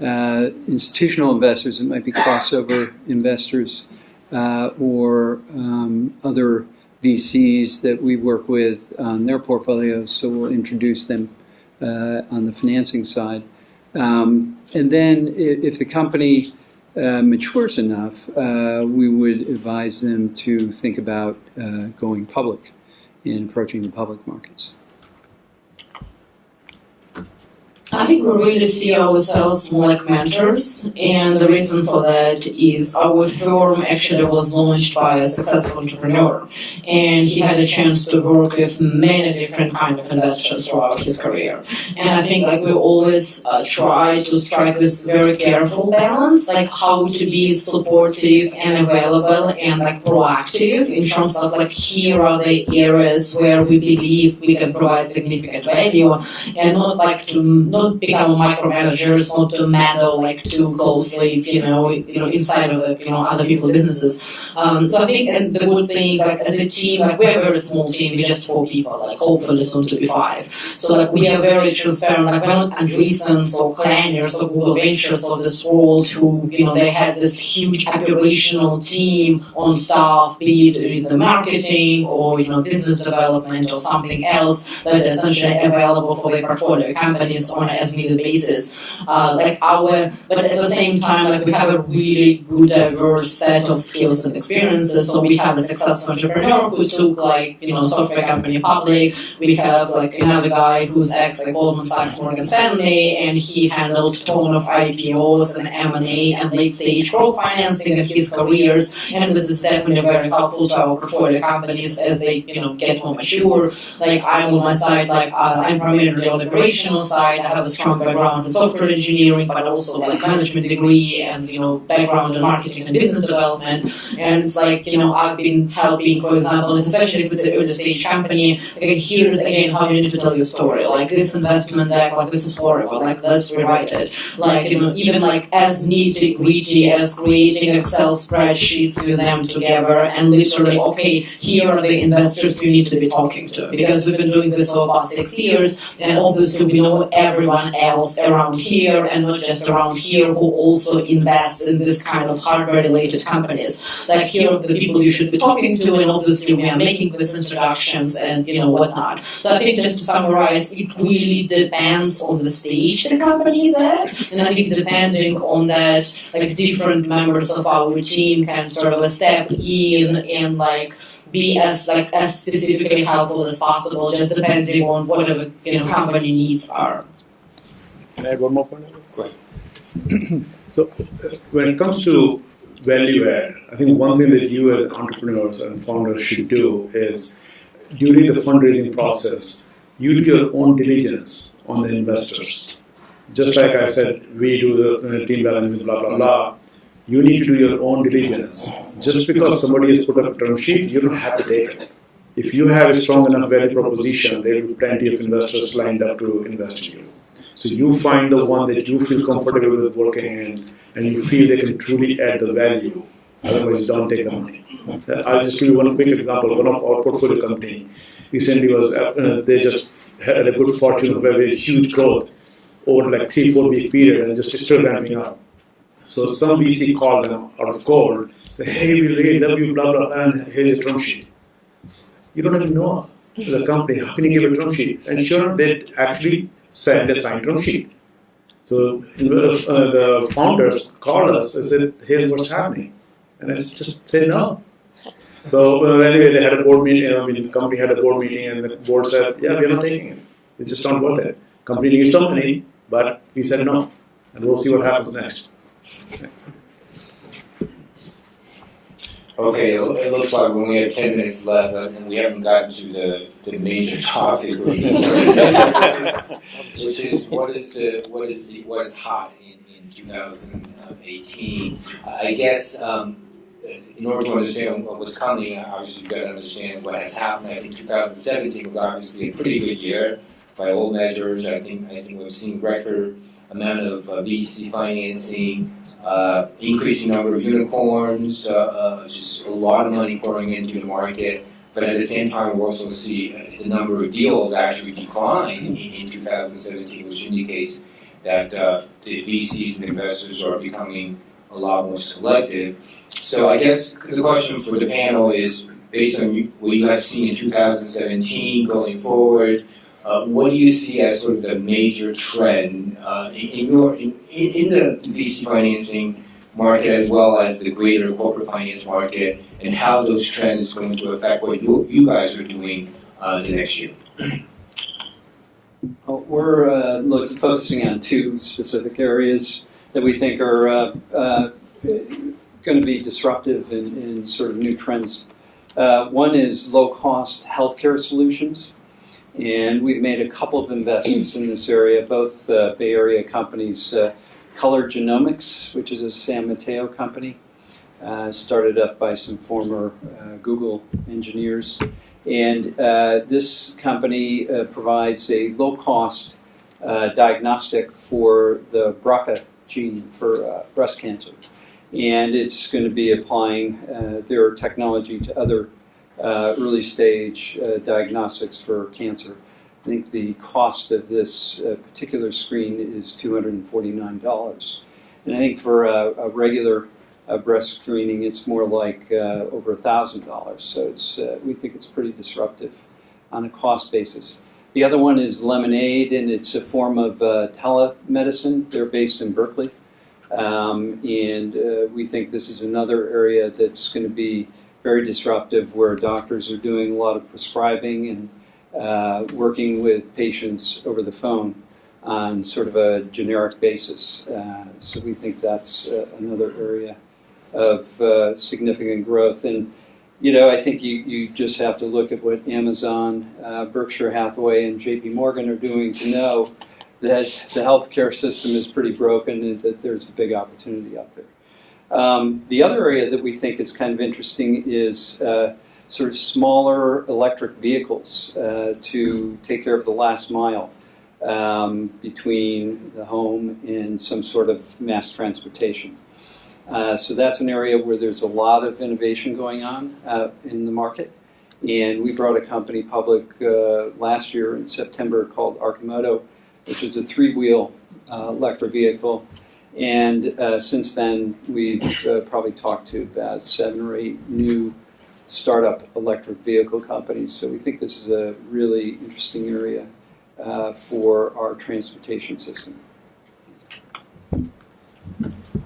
institutional investors. It might be crossover investors or other VCs that we work with on their portfolios, so we'll introduce them on the financing side. And then if the company matures enough, we would advise them to think about going public and approaching the public markets. I think we really see ourselves more like mentors, and the reason for that is our firm actually was launched by a successful entrepreneur, and he had a chance to work with many different kind of investors throughout his career. And I think we always try to strike this very careful balance, how to be supportive and available and proactive in terms of here are the areas where we believe we can provide significant value, and not become micromanagers, not to meddle too closely, inside of other people's businesses. So I think, and the good thing, as a team, we're a very small team, we're just 4 people, hopefully soon to be 5. So we are very transparent, we're not Andreessens or Clangers or Google Ventures of this world who, they had this huge operational team on staff, be it in the marketing or, business development or something else that is essentially available for their portfolio companies on an as-needed basis. But at the same time, we have a really good, diverse set of skills and experiences. So we have a successful entrepreneur who took, software company public. We have, another guy who's ex-Goldman Sachs, Morgan Stanley, and he handled a ton of IPOs and M&A and late-stage growth financing in his careers. And this is definitely very helpful to our portfolio companies as they, get more mature. I'm on my side, I'm primarily on the operational side. I have a strong background in software engineering, but also management degree and background in marketing and business development. And it's I've been helping, for example, especially if it's an early stage company. Here's again how you need to tell your story. This investment deck, this is horrible. Let's rewrite it. Even as nitty gritty as creating Excel spreadsheets with them together and literally, okay, here are the investors you need to be talking to, because we've been doing this for the past 6 years, and obviously we know everyone else around here and not just around here who also invests in this kind of hardware-related companies. Here are the people you should be talking to, and obviously we are making these introductions and whatnot. So I think just to summarize, it really depends on the stage the company is at, and I think depending on that, different members of our team can sort of step in and be as specifically helpful as possible, just depending on whatever company needs are. Can I add one more point? Go ahead. So, when it comes to value add, I think one thing that you as entrepreneurs and founders should do is during the fundraising process, you do your own diligence on the investors. Just like I said, we do the team balance, blah blah blah. You need to do your own diligence. Just because somebody has put up a term sheet, you don't have to take it. If you have a strong enough value proposition, there will be plenty of investors lined up to invest in you. So you find the one that you feel comfortable with working in, and you feel they can truly add the value. Otherwise, don't take the money. I'll just give you one quick example. One of our portfolio company recently was they just had a good fortune of very huge growth over 3-4 week period, and just still ramping up. So some VC called them out of cold, say, hey, we really love you, blah, blah, blah, and here's a term sheet. You don't even know the company, how can you give a term sheet? And sure, they actually said they signed term sheet. So the founders called us and said, here's what's happening. And I just said no. So anyway, they had a board meeting, the company had a board meeting, and the board said, yeah, we're not taking it. It's just not worth it. Company needs some money, but we said no. And we'll see what happens next. Okay, it looks like we only have 10 minutes left, and we haven't gotten to the major topic, which is what is hot in 2018. I guess in order to understand what's coming, obviously you've got to understand what has happened. I think 2017 was obviously a pretty good year by all measures. I think we've seen record amount of VC financing, increasing number of unicorns, just a lot of money pouring into the market. But at the same time, we also see the number of deals actually decline in 2017, which indicates that the VCs and investors are becoming a lot more selective. So I guess the question for the panel is, based on what you have seen in 2017 going forward, what do you see as sort of the major trend in the VC financing market as well as the greater corporate finance market, and how those trends are going to affect what you guys are doing the next year? We're focusing on two specific areas that we think are going to be disruptive in sort of new trends. One is low-cost healthcare solutions, and we've made a couple of investments in this area, both Bay Area companies, Color Genomics, which is a San Mateo company, started up by some former Google engineers. And this company provides a low-cost diagnostic for the BRCA gene for breast cancer. And it's going to be applying their technology to other early-stage diagnostics for cancer. I think the cost of this particular screen is $249. And I think for a regular breast screening, it's more like over $1,000. So we think it's pretty disruptive on a cost basis. The other one is Lemonade, and it's a form of telemedicine. They're based in Berkeley. And we think this is another area that's going to be very disruptive, where doctors are doing a lot of prescribing and working with patients over the phone on sort of a generic basis. So we think that's another area of significant growth. And, you know, I think you just have to look at what Amazon, Berkshire Hathaway, and JP Morgan are doing to know that the healthcare system is pretty broken and that there's a big opportunity out there. The other area that we think is kind of interesting is sort of smaller electric vehicles to take care of the last mile between the home and some sort of mass transportation. So that's an area where there's a lot of innovation going on in the market. And we brought a company public last year in September called Arcimoto, which is a three-wheel electric vehicle. And since then, we've probably talked to about 7 or 8 new startup electric vehicle companies. So we think this is a really interesting area for our transportation system.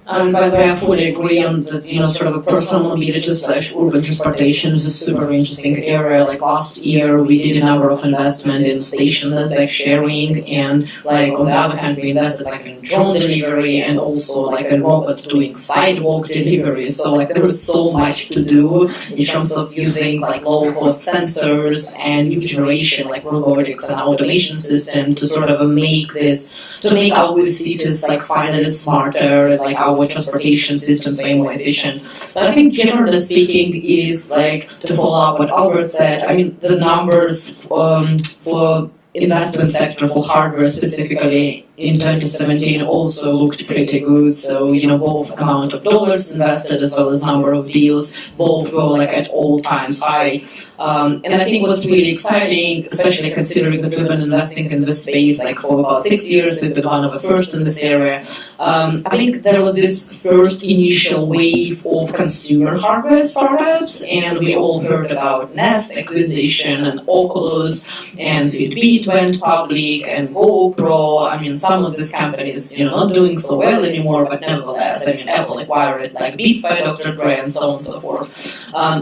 By the way, I fully agree on that, you know, sort of a personal mobility / urban transportation is a super interesting area. Like last year, we did a number of investment in stationless bike sharing, and like on the other hand, we invested like in drone delivery and also like in robots doing sidewalk delivery. So like there was so much to do in terms of using like low-cost sensors and new generation like robotics and automation system to sort of make our cities like finally smarter, like our transportation systems way more efficient. But I think generally speaking is like, to follow up what Albert said, I mean the numbers for investment sector for hardware specifically in 2017 also looked pretty good. So, you know, both amount of dollars invested as well as number of deals, both were like at all times high. And I think what's really exciting, especially considering that we've been investing in this space like for about 6 years, we've been one of the first in this area. I think there was this first initial wave of consumer hardware startups, and we all heard about Nest acquisition and Oculus, and Fitbit went public, and GoPro. I mean, some of these companies, you know, not doing so well anymore, but nevertheless, I mean, Apple acquired like Beats by Dr. Dre and so on and so forth.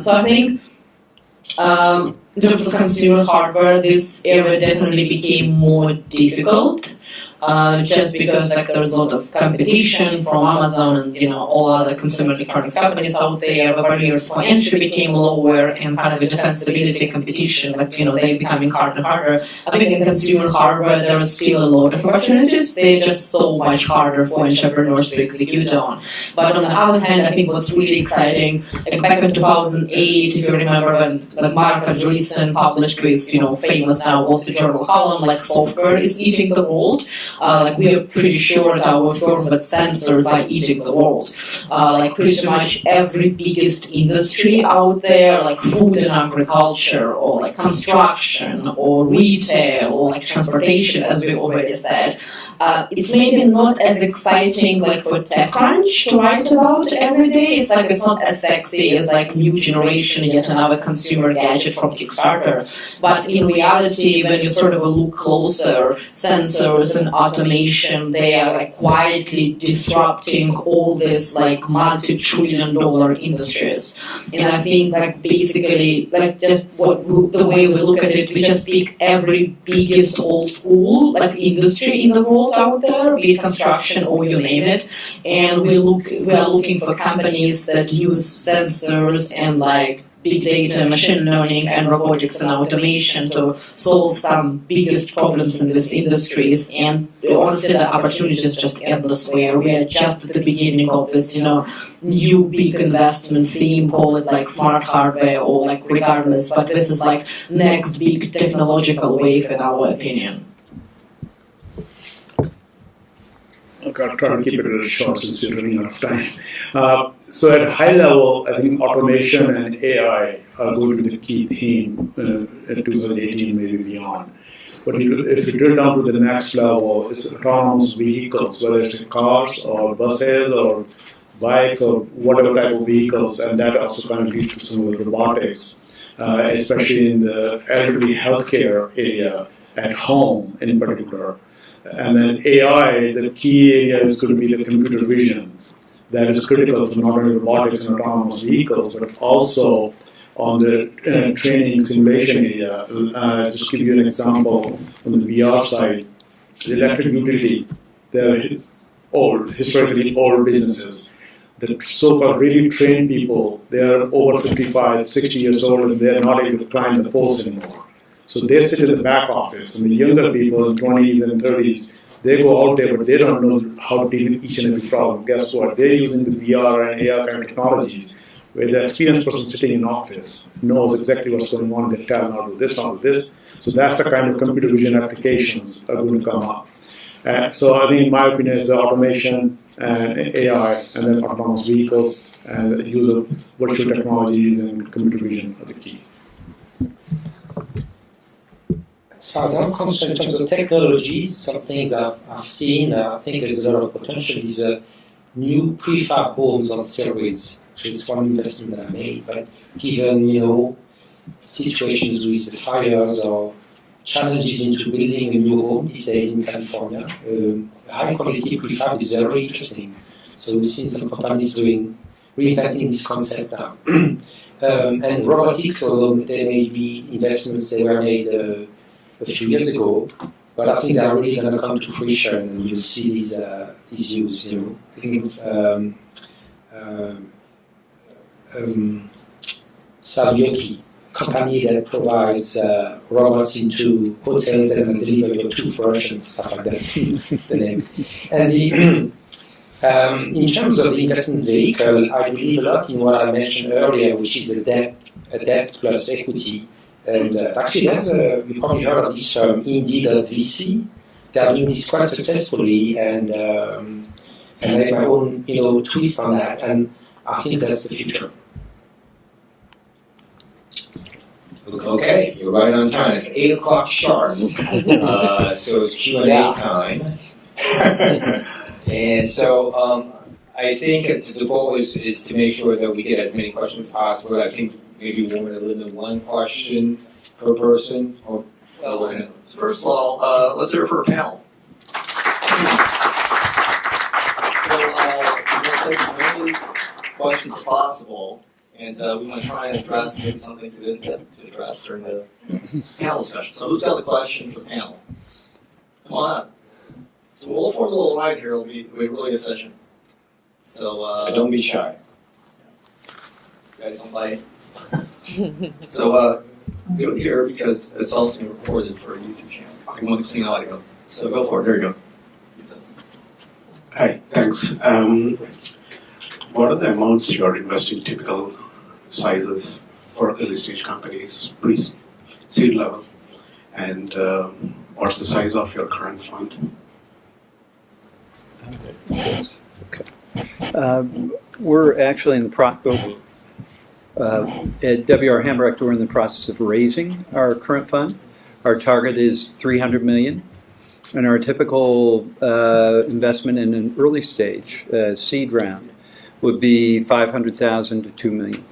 So I think in terms of consumer hardware, this area definitely became more difficult. just because like there's a lot of competition from Amazon and all other consumer electronics companies out there. The barriers for entry became lower, and kind of a defensibility competition, like they're becoming harder and harder. I think in consumer hardware there are still a lot of opportunities. They're just so much harder for entrepreneurs to execute on. But on the other hand, I think what's really exciting, like back in 2008, if you remember, when Mark Andreessen published his famous now Wall Street Journal column, like software is eating the world. Like we are pretty sure at our firm that sensors are eating the world. Like pretty much every biggest industry out there, like food and agriculture, or like construction, or retail, or like transportation, as we already said. It's maybe not as exciting like for TechCrunch to write about every day. It's not as sexy as like new generation, yet another consumer gadget from Kickstarter. But in reality, when you sort of look closer, sensors and automation, they are like quietly disrupting all this like multi-trillion-dollar industries. And I think like basically like just the way we look at it, we just pick every biggest old school like industry in the world out there, be it construction or you name it, and we are looking for companies that use sensors and like big data, machine learning, and robotics and automation to solve some biggest problems in these industries. And honestly, the opportunity is just endless. Where we are just at the beginning of this, new big investment theme, call it like smart hardware or like regardless. But this is like next big technological wave, in our opinion. Okay, I'll try to keep it a little short since we're running out of time. So at a high level, I think automation and AI are going to be the key theme in 2018, maybe beyond. But if you drill down to the next level, it's autonomous vehicles, whether it's cars or buses or bikes or whatever type of vehicles, and that also kind of leads to some of the robotics, especially in the elderly healthcare area, at home in particular. And then AI, the key area is going to be the computer vision. That is critical for not only robotics and autonomous vehicles, but also on the training simulation area. Just to give you an example, on the VR side, the electric utility, they're historically old businesses. The so-called really trained people, they are over 55, 60 years old, and they are not able to climb the poles anymore. So they sit in the back office, and the younger people in 20s and 30s, they go out there, but they don't know how to deal with each and every problem. Guess what? They're using the VR and AR kind of technologies, where the experienced person sitting in office knows exactly what's going on. They tell them how to do this, how to do this. So that's the kind of computer vision applications that are going to come up. So I think, in my opinion, is the automation and AI, and then autonomous vehicles, and the use of virtual technologies and computer vision are the key. As far as I'm concerned, in terms of technologies, some things I've seen, I think there's a lot of potential, is new prefab homes on steroids, which is one investment that I made. But given, situations with the fires or challenges into building a new home these days in California, high quality prefab is very interesting. So we've seen some companies reinventing this concept now. And robotics, although there may be investments that were made a few years ago, but I think they're really going to come to fruition, and you'll see these use. Think of Savioki, a company that provides robots into hotels that can deliver your toothbrush and stuff like that. The name. And in terms of the investment vehicle, I believe a lot in what I mentioned earlier, which is a debt plus equity. And actually, you probably heard of this firm, Indie.vc. They are doing this quite successfully, and I have my own, twist on that, and I think that's the future. Okay, you're right on time. It's 8 o'clock sharp, so it's Q&A time. And so I think the goal is to make sure that we get as many questions as possible. I think maybe we're going to limit one question per person. First of all, let's hear it for a panel. So we'll take as many questions as possible, and we want to try and address maybe some things we didn't get to address during the panel session. So who's got a question for the panel? Come on up. So we'll form a little line here. It'll be really efficient. So Don't be shy. you guys don't bite. So do it here because it's also being recorded for a YouTube channel. So we want to clean audio. So go for it. There you go. Use this. Hi, thanks. What are the amounts you are investing, typical sizes for early stage companies, pre-seed level? And what's the size of your current fund? We're actually in the at W.R. Hambrecht, we're in the process of raising our current fund. Our target is $300 million, and our typical investment in an early stage seed round would be $500,000 to $2 million.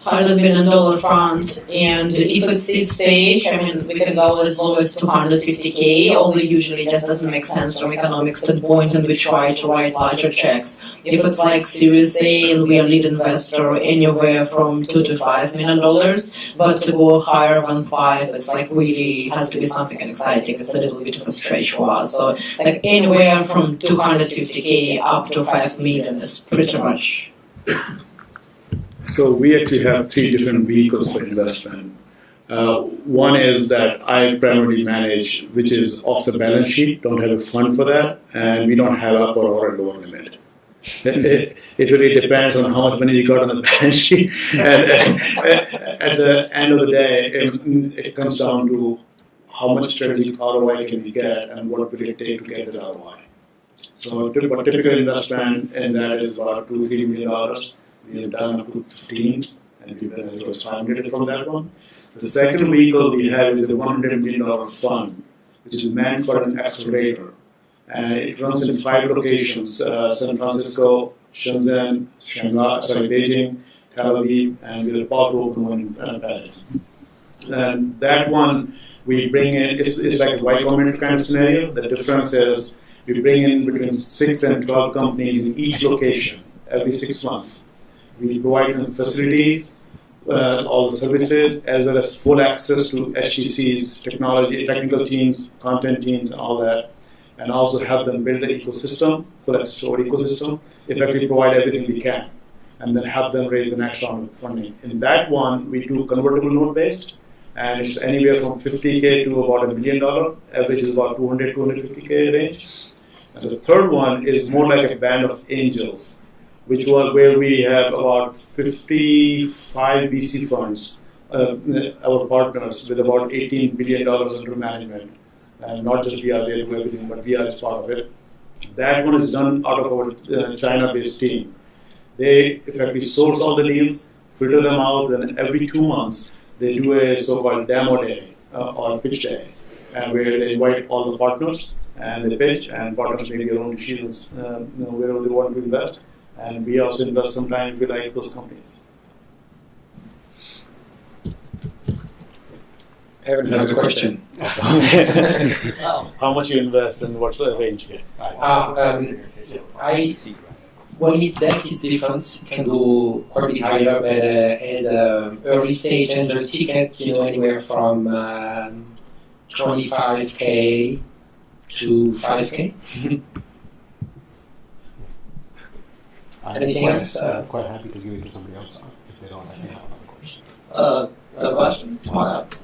$100 million funds, and if it's seed stage, I mean, we can go as low as $250K, although usually it just doesn't make sense from economics standpoint, and we try to write larger checks. If it's like Series A and we are lead investor, anywhere from $2 to $5 million, but to go higher than 5, it's like really has to be something exciting. It's a little bit of a stretch for us. So like anywhere from $250K up to $5 million is pretty much. So we actually have 3 different vehicles for investment. One is that I primarily manage, which is off the balance sheet, don't have a fund for that, and we don't have upper or a lower limit. It really depends on how much money you got on the balance sheet. And at the end of the day, it comes down to how much strategic ROI can we get and what will it take to get the ROI. So a typical investment in that is about $2 to $3 million. We have done up to 15, and we've done as well as 500 from that one. The second vehicle we have is a $100 million fund, which is meant for an accelerator. And it runs in 5 locations, San Francisco, Shenzhen, Beijing, Tel Aviv, and we're about to open one in Paris. And that one, we bring in, it's like a Y Combinator kind of scenario. The difference is we bring in between 6 and 12 companies in each location every 6 months. We provide them facilities, all the services, as well as full access to HTC's technology, technical teams, content teams, and all that, and also help them build the ecosystem, full access to our ecosystem, effectively provide everything we can, and then help them raise the next round of funding. In that one, we do convertible note-based, and it's anywhere from $50K to about $1 million, average is about $200, $250K range. And the third one is more like a band of angels, which was where we have about 55 VC funds, our partners, with about $18 billion under management. And not just we are there to do everything, but we are as part of it. That one is done out of our China-based team. They effectively source all the deals, filter them out, and every 2 months they do a so-called demo day or pitch day, and where they invite all the partners and they pitch, and partners make their own decisions wherever they want to invest. And we also invest sometimes with like those companies. I have another question. How much you invest and what's the range here? When it's debt, it's different. It can go quite a bit higher, but as an early stage angel ticket, anywhere from 25K to 5K. Anything else? I'm quite happy to give it to somebody else if they don't have another question. Another question? Come on up.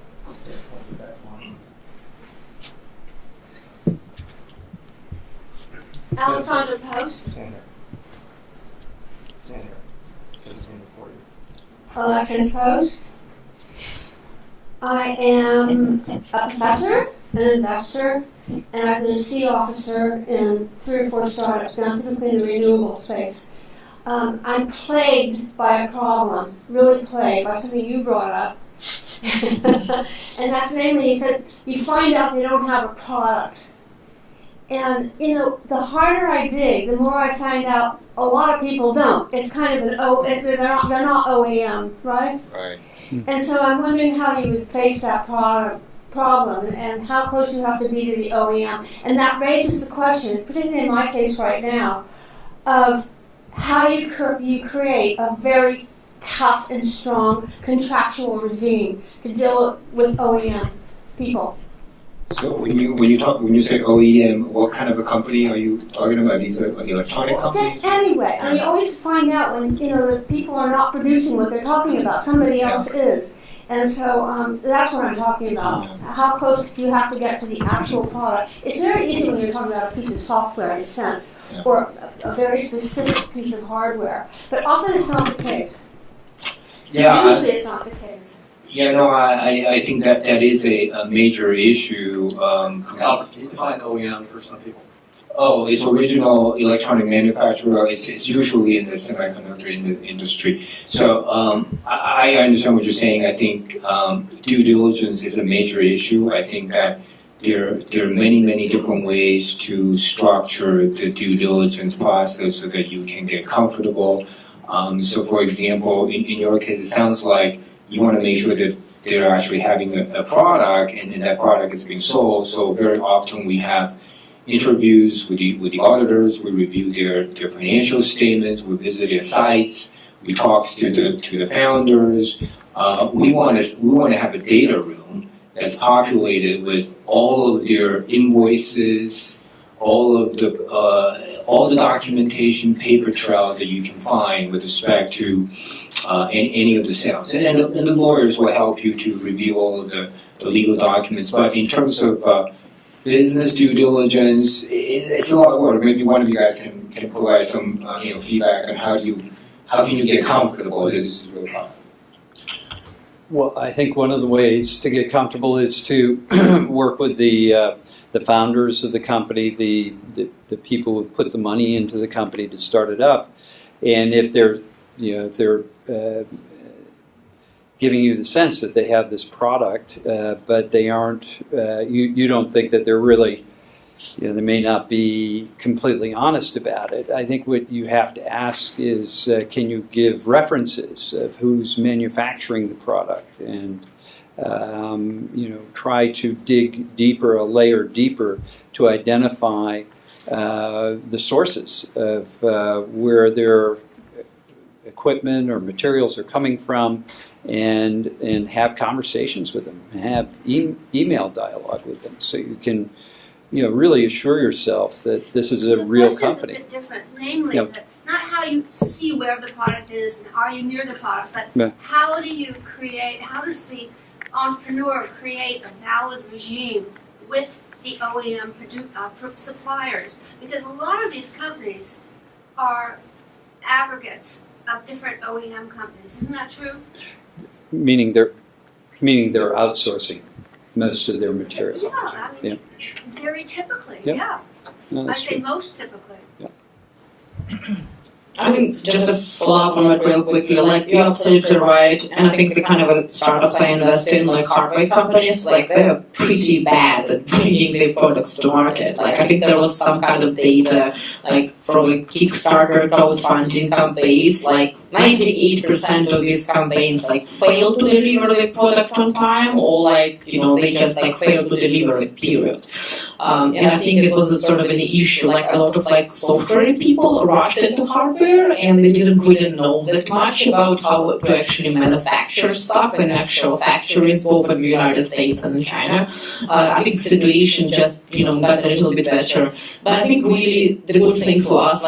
Alexandra Post. Stand here. Because it's being recorded. Alexandra Post. I am a professor, an investor, and I've been a C officer in 3 or 4 startups, now typically in the renewable space. I'm plagued by a problem, really plagued by something you brought up. And that's namely, you said, you find out they don't have a product. And, the harder I dig, the more I find out a lot of people don't. It's kind of they're not OEM, right? Right. And so I'm wondering how you would face that problem and how close you have to be to the OEM. And that raises the question, particularly in my case right now, of how you create a very tough and strong contractual regime to deal with OEM people. So when you say OEM, what kind of a company are you talking about? These are like electronic companies? Just anyway. I mean, you always find out when, the people are not producing what they're talking about. Somebody else is. And so that's what I'm talking about. How close do you have to get to the actual product? It's very easy when you're talking about a piece of software in a sense, or a very specific piece of hardware. But often it's not the case. Yeah. Usually it's not the case. Yeah, no, I think that is a major issue. Can you define OEM for some people? Oh, it's original electronic manufacturer. It's usually in the semiconductor industry. So I understand what you're saying. I think due diligence is a major issue. I think that there are many different ways to structure the due diligence process so that you can get comfortable. So, for example, in your case, it sounds like you want to make sure that they're actually having a product and that product is being sold. So very often we have interviews with the auditors. We review their financial statements. We visit their sites. We talk to the founders. We want to have a data room that's populated with all of their invoices, all the documentation, paper trail that you can find with respect to any of the sales. And the lawyers will help you to review all of the legal documents. But in terms of business due diligence, it's a lot of work. Maybe one of you guys can provide some feedback on how can you get comfortable that this is really hard. Well, I think one of the ways to get comfortable is to work with the founders of the company, the people who've put the money into the company to start it up, and if they're giving you the sense that they have this product, but they aren't, you don't think that they're really, they may not be completely honest about it. I think what you have to ask is, can you give references of who's manufacturing the product, and try to dig deeper, a layer deeper, to identify the sources of where their equipment or materials are coming from, and have conversations with them, and have email dialogue with them, so you can really assure yourself that this is a real company. The question is a bit different, namely that not how you see where the product is and are you near the product, but how does the entrepreneur create a valid regime with the OEM suppliers? Because a lot of these companies are aggregates of different OEM companies. Isn't that true? Meaning they're outsourcing most of their materials. Yeah, very typically, No, I say most typically. I think just to follow up on it real quickly, you're absolutely right, and I think the kind of startups I invest in, like hardware companies, they're pretty bad at bringing their products to market. I think there was some kind of data, from a Kickstarter crowdfunding campaigns, 98% of these campaigns fail to deliver the product on time, or they just fail to deliver it, period. And I think it was a sort of an issue, a lot of software people rushed into hardware, and they didn't really know that much about how to actually manufacture stuff in actual factories, both in the United States and in China. I think the situation just got a little bit better. But I think really the good thing for us,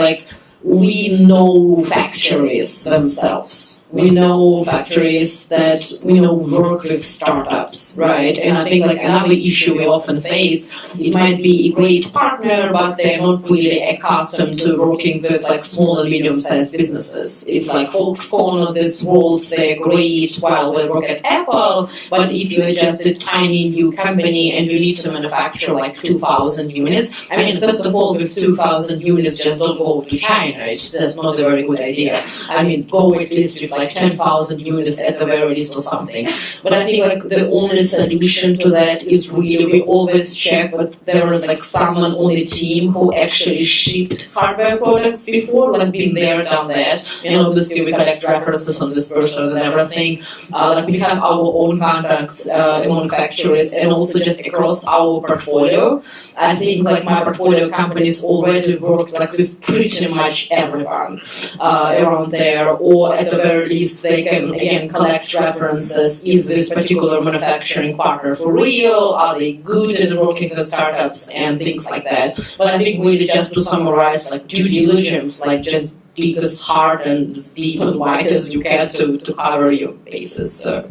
we know factories themselves. We know factories that work with startups, right? And I think another issue we often face, it might be a great partner, but they're not really accustomed to working with small and medium-sized businesses. It's Foxconn of this world, they're great while we work at Apple, but if you're just a tiny new company and you need to manufacture 2,000 units, I mean, first of all, with 2,000 units, just don't go to China. It's just not a very good idea. I mean, go at least with 10,000 units at the very least or something. But I think the only solution to that is really we always check that there was someone on the team who actually shipped hardware products before, been there, done that. And obviously we collect references on this person and everything. We have our own contacts among factories and also just across our portfolio. I think my portfolio companies already work with pretty much everyone around there, or at the very least they can again collect references. Is this particular manufacturing partner for real? Are they good in working with startups and things like that? But I think really just to summarize, like due diligence, like just dig as hard and as deep and wide as you can to cover your bases. So.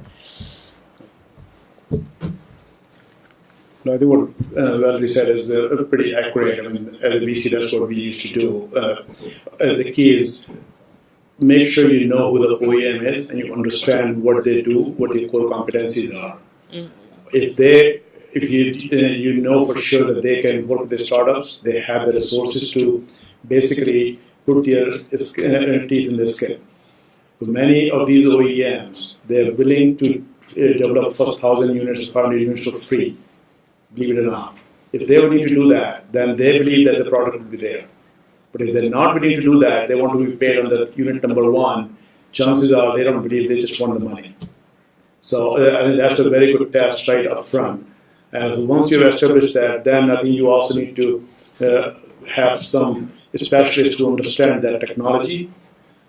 No, I think what Valerie said is pretty accurate. I mean, as a VC, that's what we used to do. The key is make sure you know who the OEM is and you understand what they do, what their core competencies are. If you know for sure that they can work with the startups, they have the resources to basically put their teeth in the skin. For many of these OEMs, they're willing to develop first 1,000 units or 500 units for free. Believe it or not. If they're willing to do that, then they believe that the product will be there. But if they're not willing to do that, they want to be paid on the unit number one, chances are they don't believe, they just want the money. So I think that's a very good test right up front. And once you've established that, then I think you also need to have some specialists to understand that technology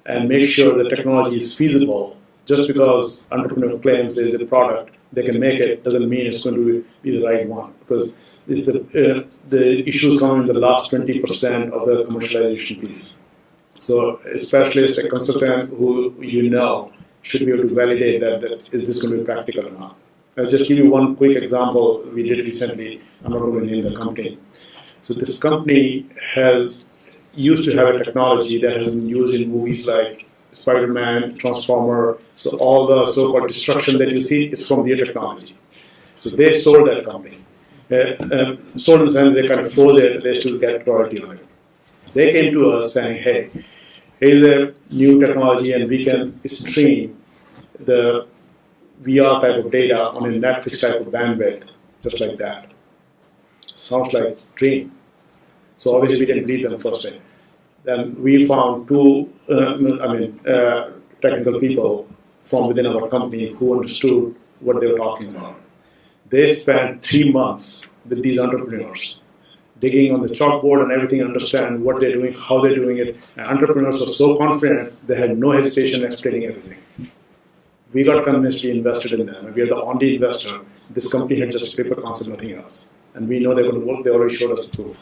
and make sure the technology is feasible. Just because entrepreneur claims there's a product they can make it doesn't mean it's going to be the right one, because it's the issues come in the last 20% of the commercialization piece. So a specialist, a consultant who you know should be able to validate that is this going to be practical or not. I'll just give you one quick example we did recently. I'm not going to name the company. So this company used to have a technology that has been used in movies like Spider-Man, Transformer, so all the so-called destruction that you see is from their technology. So they sold that company. Sold in the sense they kind of froze it, they still get royalty on it. They came to us saying, hey, here's a new technology and we can stream the VR type of data on a Netflix type of bandwidth, just like that. Sounds like dream. So obviously we didn't believe them first time. Then we found two technical people from within our company who understood what they were talking about. They spent 3 months with these entrepreneurs, digging on the chalkboard and everything, understand what they're doing, how they're doing it. And entrepreneurs were so confident, they had no hesitation in explaining everything. We got convinced, we invested in them, and we are the only investor. This company had just a paper concept, nothing else. And we know they're going to work, they already showed us the proof.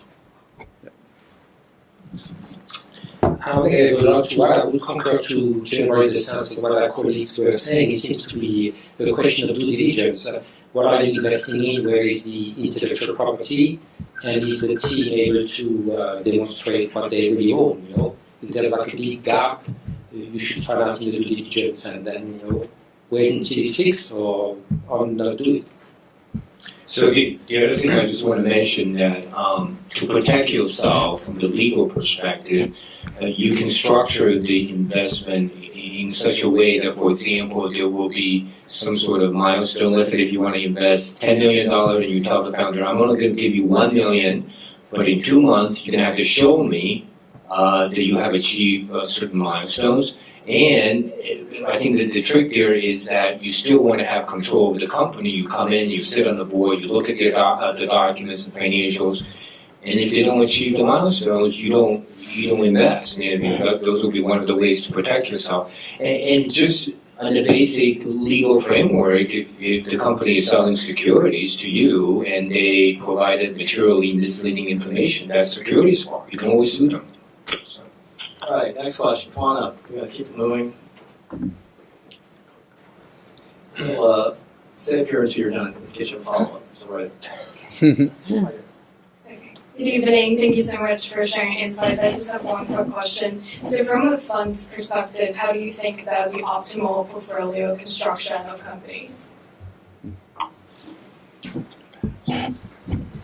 I don't think I have a lot to add. I would concur to generate the sense of what our colleagues were saying. It seems to be a question of due diligence. What are you investing in? Where is the intellectual property? And is the team able to demonstrate what they really own? You know, if there's like a big gap, you should find out in the due diligence and then wait until it's fixed or not do it. So the other thing I just want to mention that to protect yourself from the legal perspective, you can structure the investment in such a way that, for example, there will be some sort of milestone. Let's say if you want to invest $10 million and you tell the founder, I'm only going to give you $1 million, but in 2 months you're going to have to show me that you have achieved certain milestones. And I think that the trick there is that you still want to have control over the company. You come in, you sit on the board, you look at the documents and financials, and if they don't achieve the milestones, you don't invest. And those will be one of the ways to protect yourself. And just on the basic legal framework, if the company is selling securities to you and they provided materially misleading information, that's securities fraud. You can always sue them. So. All right, next question. Come on up. We're going to keep it moving. So, sit up here until you're done. Let's get your follow-up. All right. Good evening. Thank you so much for sharing insights. I just have one quick question. So from a fund's perspective, how do you think about the optimal portfolio construction of companies?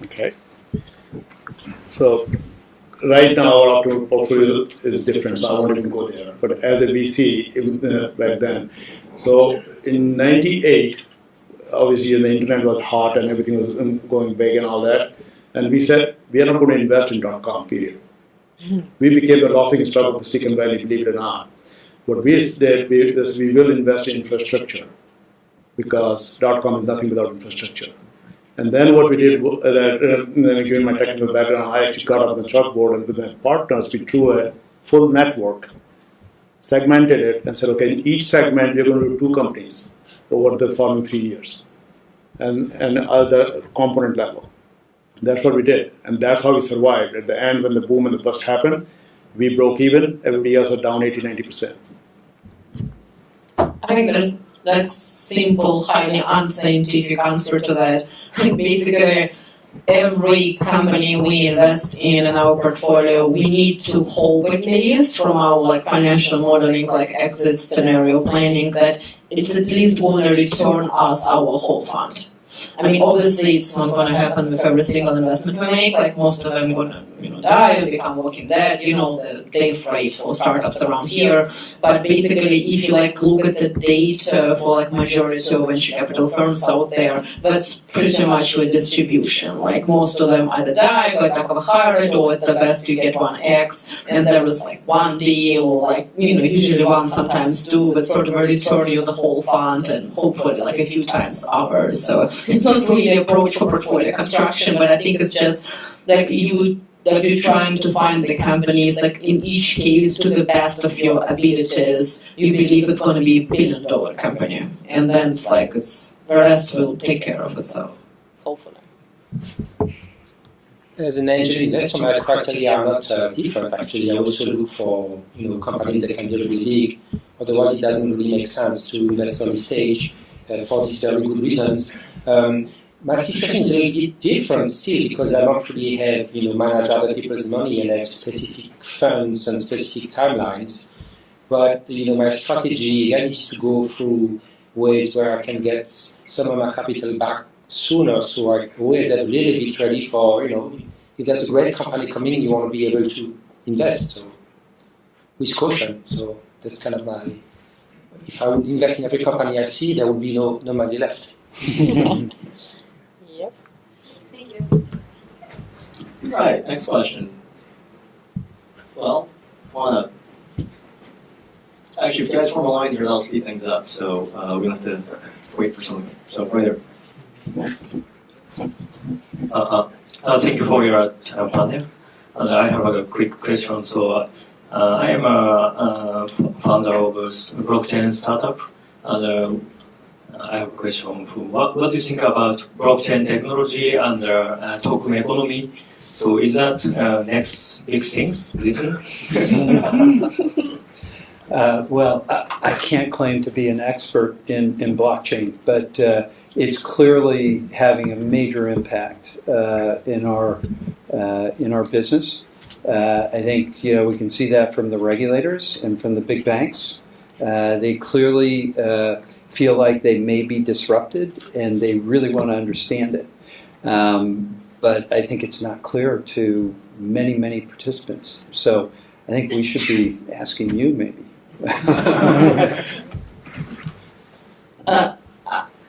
Okay. So right now our optimal portfolio is different, so I won't even go there. But as a VC back then, so in '98, obviously the internet was hot and everything was going big and all that. And we said, we are not going to invest in .com, period. We became the laughing stock of the Silicon Valley, believe it or not. What we did, we will invest in infrastructure because .com is nothing without infrastructure. And then what we did, given my technical background, I actually got up on the chalkboard and with my partners, we drew a full network segmented it, and said, okay, in each segment we're going to do 2 companies over the following 3 years, and at the component level. That's what we did, and that's how we survived. At the end, when the boom and the bust happened, we broke even. Everybody else was down 80-90%. I think there's that simple, highly unscientific answer to that. Like basically, every company we invest in our portfolio, we need to hope at least from our like financial modeling, like exit scenario planning, that it's at least going to return us our whole fund. I mean, obviously, it's not going to happen with every single investment we make. Like most of them going to, die and become walking dead. The death rate for startups around here. But basically, if you look at the data for majority of venture capital firms out there, that's pretty much the distribution. Like most of them either die, get a high rate, or at the best you get 1x, and there is one deal, or usually one, sometimes two, but sort of return you the whole fund and hopefully a few times ours. So it's not really an approach for portfolio construction, but I think it's just you're trying to find the companies in each case to the best of your abilities. You believe it's going to be $1 billion company, and then it's the rest will take care of itself. Hopefully. As an angel investor, my criteria are not different. Actually, I also look for companies that can be really big. Otherwise, it doesn't really make sense to invest early stage for these very good reasons. My situation is a little bit different still because I don't really have manage other people's money and have specific funds and specific timelines. But my strategy again is to go through ways where I can get some of my capital back sooner, so I always have a little bit ready for if there's a great company coming, you want to be able to invest with caution. So that's kind of my. If I would invest in every company I see, there would be no money left. Yep. Thank you. Right, next question. Well, actually, if you guys form a line here, that'll speed things up, so we don't have to wait for someone. So, right there. Thank you for your panel. And I have a quick question. So, I am a founder of a blockchain startup, and I have a question. What do you think about blockchain technology and token economy? So, is that next big things? Listen. Well, I can't claim to be an expert in blockchain, but it's clearly having a major impact in our business. I think we can see that from the regulators and from the big banks. They clearly feel like they may be disrupted, and they really want to understand it. But I think it's not clear to many participants. So I think we should be asking you maybe.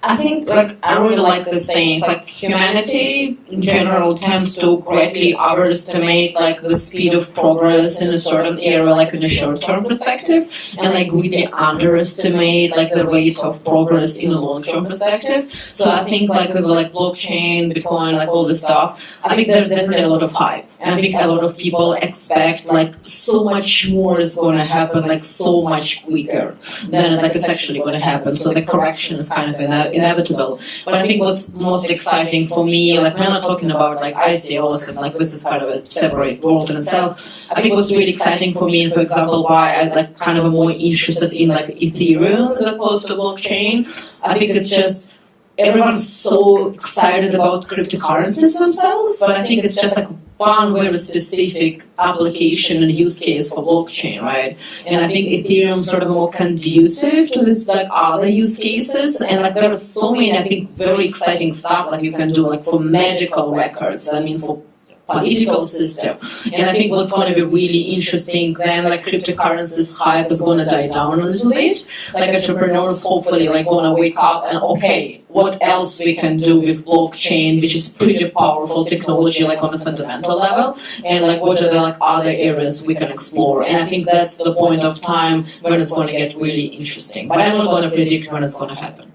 I think I really like the saying, humanity in general tends to greatly overestimate the speed of progress in a certain area in a short-term perspective, and really underestimate the rate of progress in a long-term perspective. So I think with blockchain, Bitcoin, all this stuff, I think there's definitely a lot of hype. And I think a lot of people expect so much more is going to happen so much quicker than it's actually going to happen. So the correction is kind of inevitable. But I think what's most exciting for me, we're not talking about ICOs and this is kind of a separate world in itself. I think what's really exciting for me, and for example, why I kind of am more interested in Ethereum as opposed to blockchain, I think it's just everyone's so excited about cryptocurrencies themselves, but I think it's just one very specific application and use case for blockchain, right? And I think Ethereum is sort of more conducive to this other use cases, and there are so many, I think, very exciting stuff you can do for medical records. I mean, for political system. And I think what's going to be really interesting then, cryptocurrencies hype is going to die down a little bit. Entrepreneurs hopefully going to wake up and okay, what else we can do with blockchain, which is pretty powerful technology on a fundamental level, and what are the other areas we can explore. And I think that's the point of time when it's going to get really interesting. But I'm not going to predict when it's going to happen.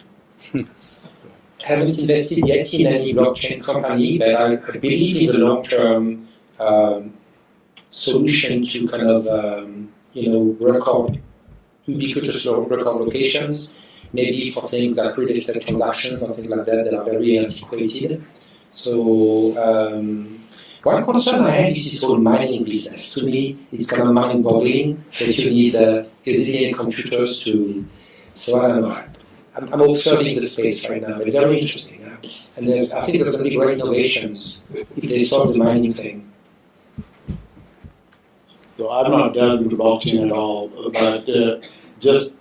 Haven't invested yet in any blockchain company, but I believe in the long-term solution to kind of record ubiquitous local locations, maybe for things like real estate transactions, something like that are very antiquated. So one concern I have is this whole mining business. To me, it's kind of mind-boggling that you need a gazillion computers to. So I don't know. I'm observing the space right now. It's very interesting. And I think there's going to be great innovations if they solve the mining thing. So I've not delved into blockchain at all, but just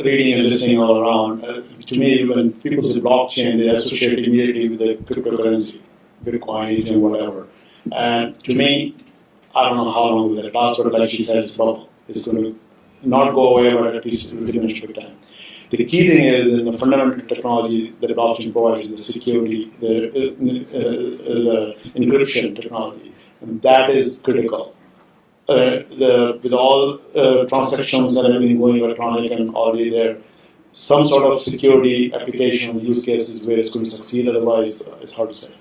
reading and listening all around, to me, when people say blockchain, they associate immediately with the cryptocurrency, Bitcoin, Ethereum, whatever. And to me, I don't know how long will that last, but like she said, it's a bubble. It's going to not go away, but at least it will diminish over time. The key thing is in the fundamental technology that blockchain provides, the security, the encryption technology, and that is critical. With all transactions and everything going electronic and already there, some sort of security applications, use cases where it's going to succeed, otherwise it's hard to say.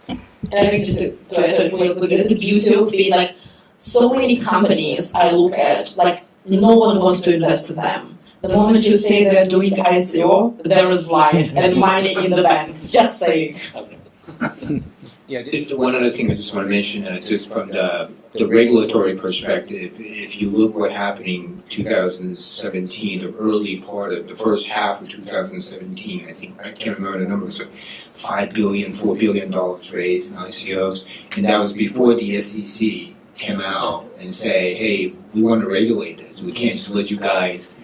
And I think just to add real quick, the beauty of it, like so many companies I look at, like no one wants to invest in them. The moment you say they're doing ICO, there is life and money in the bank. Just saying. Yeah, one other thing I just want to mention, just from the regulatory perspective, if you look what happened in 2017, the early part of the first half of 2017, I can't remember the numbers, $5 billion, $4 billion raised in ICOs, and that was before the SEC came out and say, hey, we want to regulate this. We can't just let you guys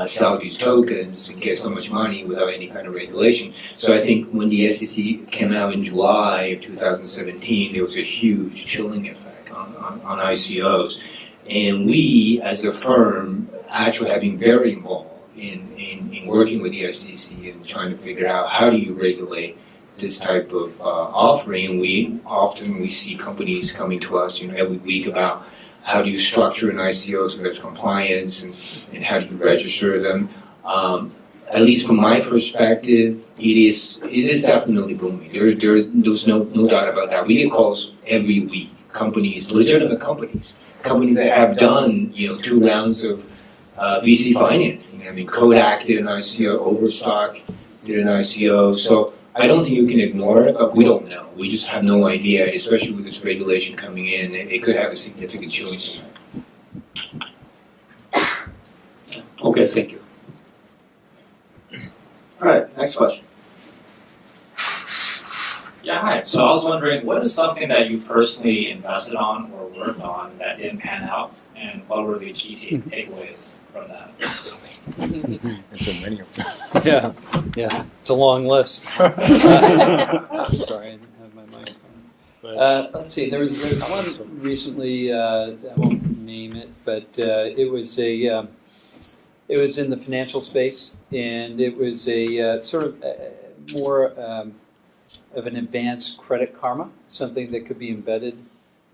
sell these tokens and get so much money without any kind of regulation. So I think when the SEC came out in July of 2017, there was a huge chilling effect on ICOs. And we, as a firm, actually have been very involved in working with the SEC and trying to figure out how do you regulate this type of offering. We see companies coming to us, every week about how do you structure an ICO so there's compliance, and how do you register them? At least from my perspective, it is definitely booming. There's no doubt about that. We get calls every week. Companies, legitimate companies that have done 2 rounds of VC financing. I mean, Kodak did an ICO, Overstock did an ICO. So I don't think you can ignore it, but we don't know. We just have no idea, especially with this regulation coming in. It could have a significant chilling effect. Okay, thank you. All right, next question. Yeah, hi. So I was wondering, what is something that you personally invested on or worked on that didn't pan out, and what were the key takeaways from that? There's so many of them. Yeah, it's a long list. Sorry, I didn't have my microphone. Let's see, there was one recently, I won't name it, but it was in the financial space, and it was a sort of more of an advanced credit karma, something that could be embedded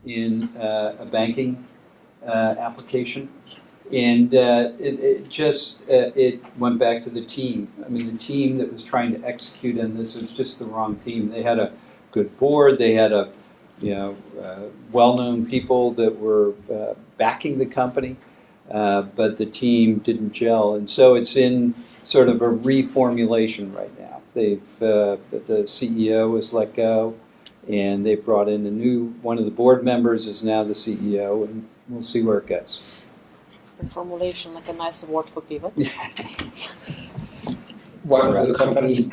in a banking application. And it went back to the team. I mean, the team that was trying to execute on this was just the wrong team. They had a good board. They had well-known people that were backing the company, but the team didn't gel. And so it's in sort of a reformulation right now. The CEO was let go, and they brought in one of the board members is now the CEO, and we'll see where it goes. Formulation, like a nice word for pivot. One of the companies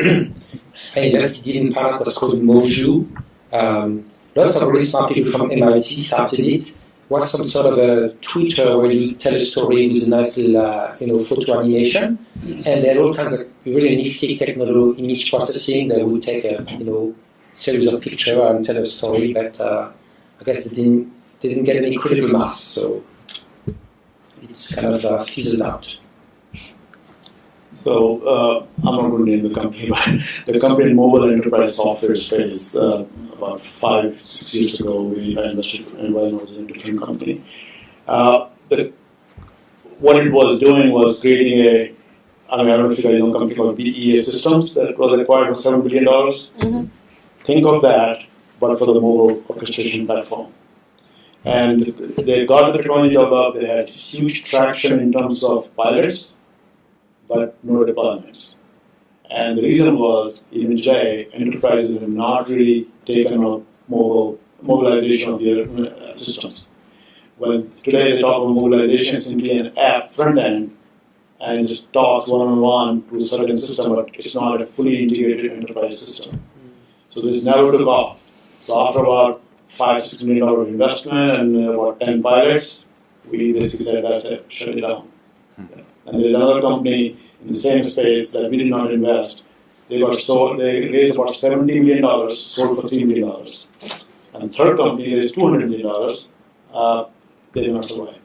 I invested in part was called Moju. Lots of really smart people from MIT started it. It was some sort of a Twitter where you tell a story with a nice little photo animation, and they had all kinds of really nifty technology image processing that would take a series of pictures and tell a story, but I guess they didn't get any critical mass, so it's kind of fizzled out. So I'm not going to name the company, but the company in mobile enterprise software space, about 5-6 years ago, we invested in a different company. What it was doing was creating I don't know if you guys know a company called BEA Systems that was acquired for $7 billion. Mm-hmm. Think of that, but for the mobile orchestration platform. And they got the technology developed, they had huge traction in terms of pilots, but no deployments. And the reason was, even today, enterprises have not really taken up mobilization of their systems. When today they talk about mobilization simply an app front end and just talks one-on-one to a certain system, but it's not a fully integrated enterprise system. So this never took off. So after about $5-6 million of investment and about 10 pilots, we basically said, that's it, shut it down. And there's another company in the same space that we did not invest. They raised about $70 million, sold for $3 million. And the third company raised $200 million. They did not survive.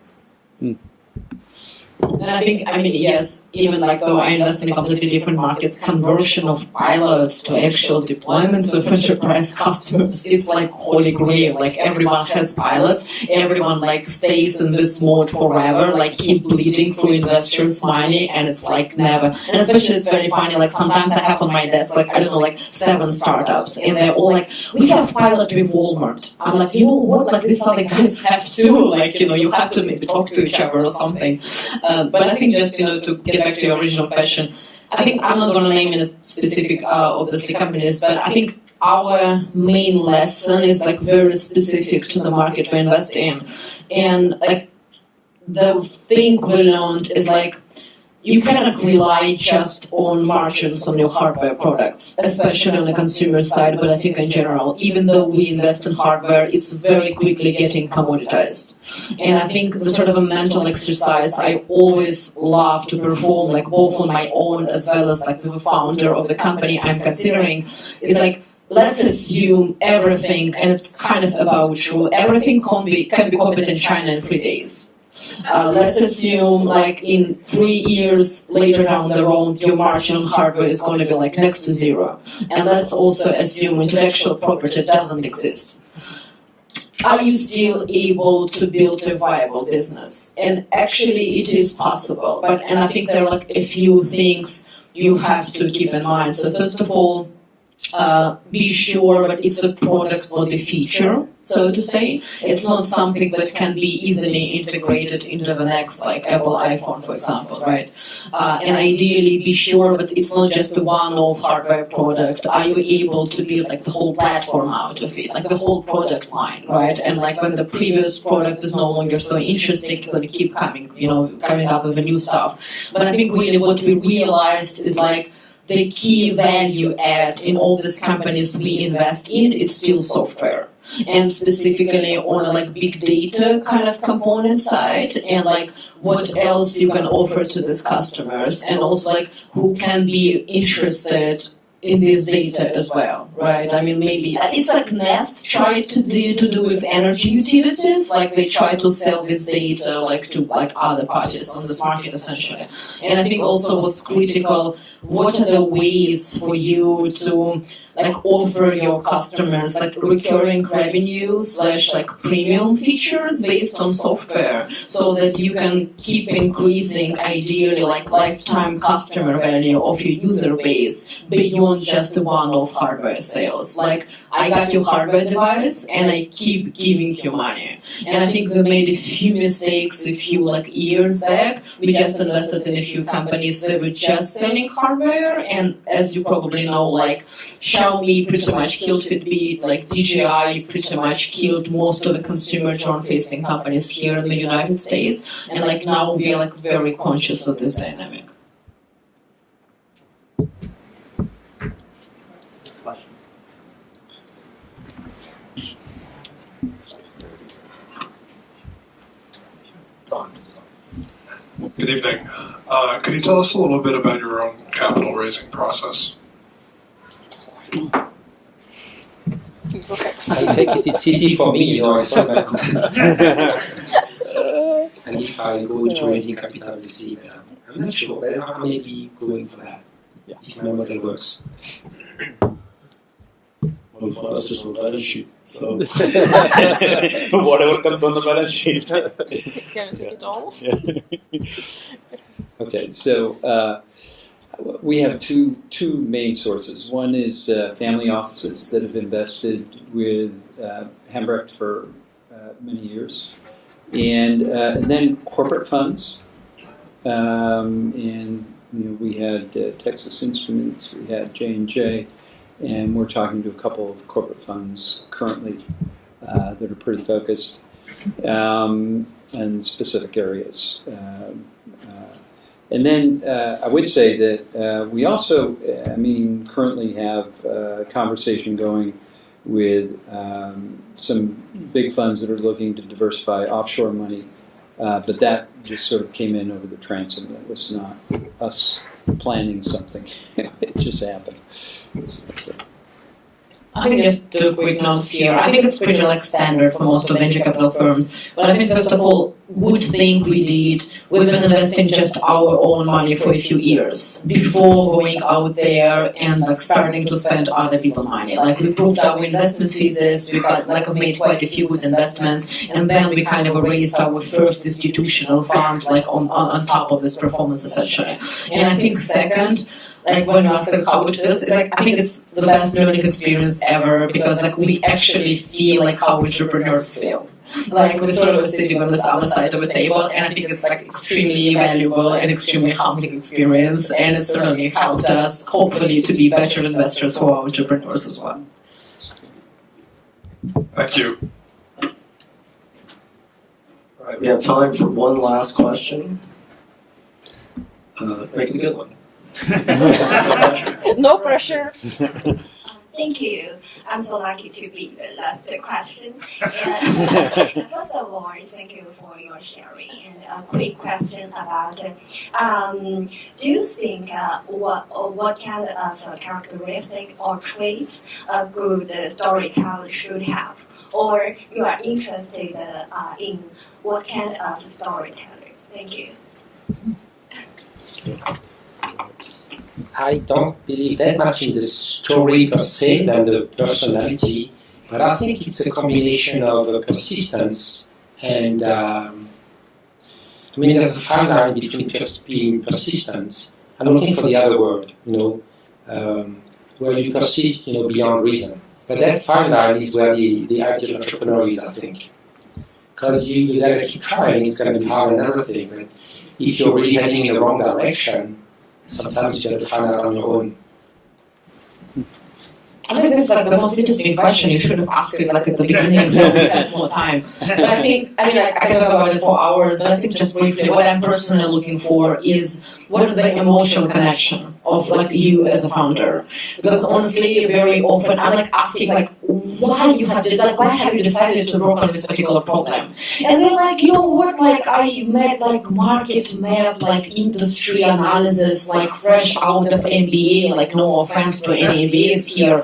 And I think, yes, even like though I invest in completely different markets, conversion of pilots to actual deployments of enterprise customers is like holy grail. Like everyone has pilots, everyone like stays in this mode forever, like keep bleeding through investors' money, and it's like never. And especially it's very funny, like sometimes I have on my desk, like, I don't know, like 7 startups, and they're all like, we have pilot with Walmart. I'm like, you know what, like these other guys have too, like, you have to maybe talk to each other or something. But I think just, to get back to your original question, I think I'm not going to name any specific, obviously, companies, but I think our main lesson is like very specific to the market we invest in. And like the thing we learned is like, you cannot rely just on margins on your hardware products, especially on the consumer side, but I think in general, even though we invest in hardware, it's very quickly getting commoditized. And I think the sort of a mental exercise I always love to perform, like both on my own as well as like with the founder of the company I'm considering, is like, let's assume everything, and it's kind of about true, everything can be copied in China in 3 days. Let's assume like in 3 years later down the road, your margin on hardware is going to be like next to zero. And let's also assume intellectual property doesn't exist. Are you still able to build a viable business? And actually it is possible. And I think there are like a few things you have to keep in mind. So first of all, be sure that it's a product, not a feature, so to say. It's not something that can be easily integrated into the next, like Apple iPhone, for example, right? And ideally, be sure that it's not just a one-off hardware product. Are you able to build like the whole platform out of it, like the whole product line, right? And like when the previous product is no longer so interesting, you're going to keep coming up with the new stuff. But I think really what we realized is like, the key value add in all these companies we invest in is still software, and specifically on a like big data kind of component side, and like what else you can offer to these customers, and also like who can be interested in this data as well, right? I mean, maybe it's like Nest tried to do with energy utilities, like they try to sell this data like to like other parties on this market essentially. And I think also what's critical, what are the ways for you to like offer your customers like recurring revenue / like premium features based on software, so that you can keep increasing ideally like lifetime customer value of your user base beyond just the one-off hardware sales. Like, I got your hardware device and I keep giving you money. And I think we made a few mistakes a few like years back. We just invested in a few companies that were just selling hardware, and as you probably know, like Xiaomi pretty much killed Fitbit, like DJI pretty much killed most of the consumer drone-facing companies here in the United States, and like now we are like very conscious of this dynamic. Next question. Good evening. Could you tell us a little bit about your own capital raising process? I take it's easy for me, I sell my computer. And if I go into raising capital, we'll see. I'm not sure, but I may be going for that, if my model works. Well, for us, it's a balance sheet. So, whatever comes on the balance sheet. Gonna take it all? Yeah. Okay, so we have two main sources. One is family offices that have invested with Hambrecht for many years. And then corporate funds. And we had Texas Instruments, we had J&J, and we're talking to a couple of corporate funds currently that are pretty focused in specific areas. And then I would say that we also, currently have a conversation going with some big funds that are looking to diversify offshore money, but that just sort of came in over the transom. It was not us planning something. It just happened. So. I think just two quick notes here. I think it's pretty like standard for most of venture capital firms. But I think first of all, good thing we did, we've been investing just our own money for a few years before going out there and like starting to spend other people's money. Like we proved our investment thesis, we got like made quite a few good investments, and then we kind of raised our first institutional fund like on top of this performance essentially. And I think second, like when you ask like how it feels, it's like I think it's the best learning experience ever because like we actually feel like how entrepreneurs feel. Like we're sort of sitting on the other side of a table, and I think it's like extremely valuable and extremely humbling experience, and it certainly helped us hopefully to be better investors for our entrepreneurs as well. Thank you. All right, we have time for one last question. Make it a good one. No pressure. Thank you. I'm so lucky to be the last question. And first of all, thank you for your sharing. And a quick question about, do you think what kind of characteristic or traits a good storyteller should have? Or you are interested in what kind of storyteller? Thank you. I don't believe that much in the story per se than the personality, but I think it's a combination of persistence and there's a fine line between just being persistent. I'm looking for the other word, where you persist, beyond reason. But that fine line is where the ideal entrepreneur is, I think. Because you gotta keep trying, it's gonna be hard and everything, but if you're really heading in the wrong direction, sometimes you have to find out on your own. I think this is like the most interesting question. You should have asked it like at the beginning so we had more time. But I can talk about it for hours, but I think just briefly what I'm personally looking for is what is the emotional connection of like you as a founder? Because honestly, very often I'm like asking like why have you decided to work on this particular problem? And then like what like I made like market map, like industry analysis, like fresh out of MBA, like no offense to any MBAs here.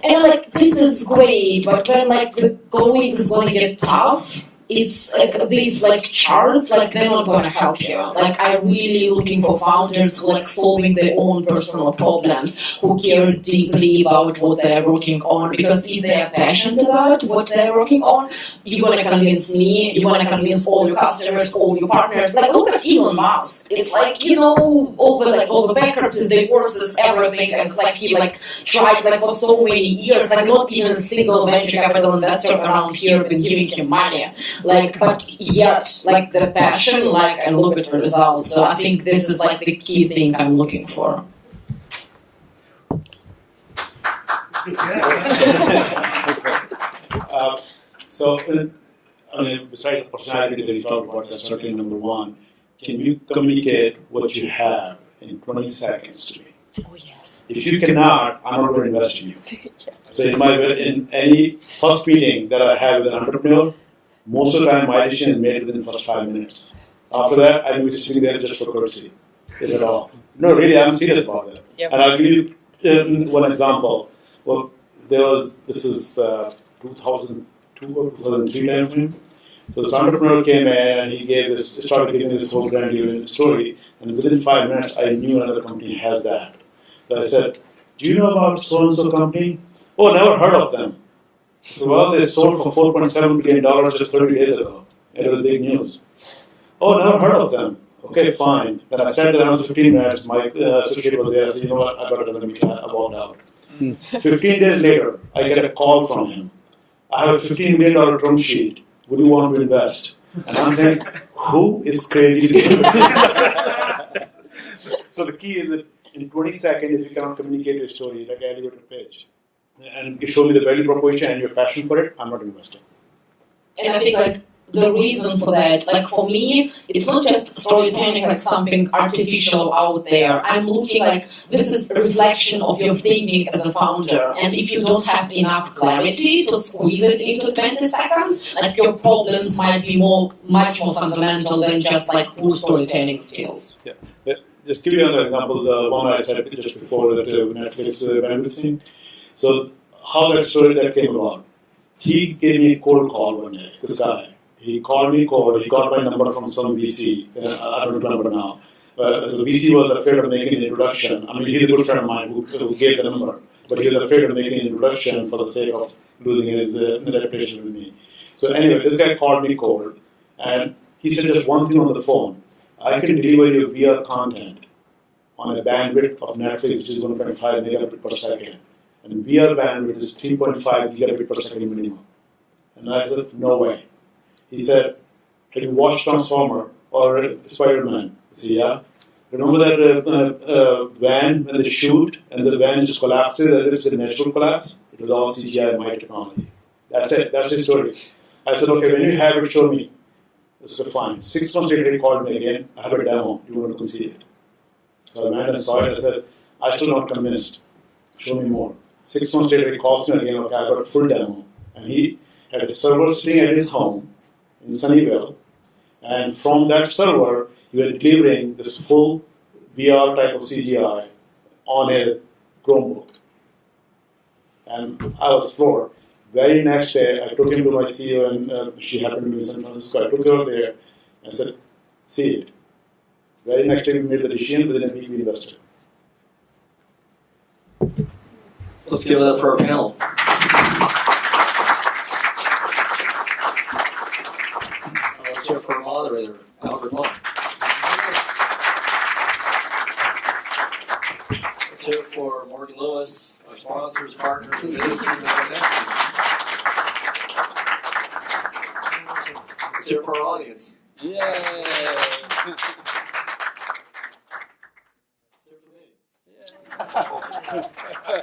And like this is great, but when like the going is going to get tough, it's like these like charts, like they're not going to help you. Like I'm really looking for founders who like solving their own personal problems, who care deeply about what they're working on. Because if they're passionate about what they're working on, you're going to convince me, you're going to convince all your customers, all your partners. Like look at Elon Musk. It's like all the bankruptcies, divorces, everything, and like he like tried like for so many years, like not even a single venture capital investor around here been giving him money. Like, but yet, like the passion, like, and look at the results. So I think this is like the key thing I'm looking for. Besides the personality that you talked about, that's certainly number one. Can you communicate what you have in 20 seconds to me? Oh yes. If you cannot, I'm not going to invest in you. So in any first meeting that I have with an entrepreneur, most of the time my decision is made within the first 5 minutes. After that, I'll be sitting there just for courtesy, if at all. No, really, I'm serious about that. Yep. And I'll give you one example. Well, this is 2002 or 2003 time frame. So this entrepreneur came in and he started giving this whole grand story. And within 5 minutes, I knew another company has that. So I said, do you know about so-and-so company? Oh, never heard of them. So, well, they sold for $4.7 billion just 30 days ago. It was big news. Oh, never heard of them. Okay, fine. Then I sat there for 15 minutes. My associate was there. I said, you know what, I got to meet. I walked out. 15 days later, I get a call from him. I have a $15 million term sheet would you want to invest? And I'm thinking, who is crazy to do that? So the key is that in 20 seconds, if you cannot communicate your story, like an elevator pitch, and you show me the value proposition and your passion for it, I'm not investing. And I think like the reason for that, like for me, it's not just storytelling like something artificial out there. I'm looking like this is a reflection of your thinking as a founder. And if you don't have enough clarity to squeeze it into 20 seconds, like your problems might be much more fundamental than just like poor storytelling skills. Yeah. Just give you another example, the one I said just before that Netflix bandwidth thing. So how that story that came about. He gave me a cold call one day, this guy. He called me cold. He got my number from some VC. I don't remember now. But the VC was afraid of making the introduction. I mean, he's a good friend of mine who gave the number. But he was afraid of making an introduction for the sake of losing his reputation with me. So anyway, this guy called me cold. And he said just one thing on the phone. I can deliver you VR content on a bandwidth of Netflix, which is 1.5 megabit per second. And VR bandwidth is 3.5 gigabit per second minimum. And I said, no way. He said, have you watched Transformer or Spider-Man? I said, yeah. Remember that van when they shoot and the van just collapses as if it's a natural collapse? It was all CGI and my technology. That's it. That's the story. I said, okay, when you have it, show me. I said, fine. 6 months later, he called me again. I have a demo. Do you want to go see it? So I went and saw it. I said, I'm still not convinced. Show me more. 6 months later, he calls me again. Okay, I got a full demo. And he had a server sitting at his home in Sunnyvale. And from that server, he was delivering this full VR type of CGI on a Chromebook. And I was floored. Very next day, I took him to my CEO, and she happened to be in San Francisco. I took her there and said, see it. Very next day, we made the decision. Within a week, we invested. Let's give it up for our panel. Let's hear it for our moderator, Albert Long. Let's hear it for Morgan Lewis, our sponsors, partners, and Let's hear it for our audience. Yay!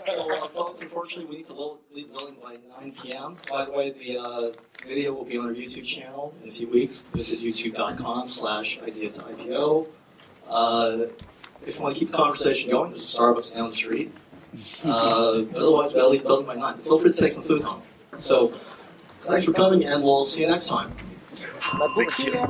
So, folks, unfortunately, we need to leave the building by 9 p.m. By the way, the video will be on our YouTube channel in a few weeks. Visit youtube.com/idea2IPO. If you want to keep the conversation going, there's a Starbucks down the street. Otherwise, we'll leave the building by 9. Feel free to take some food home. So, thanks for coming, and we'll see you next time. Thank you.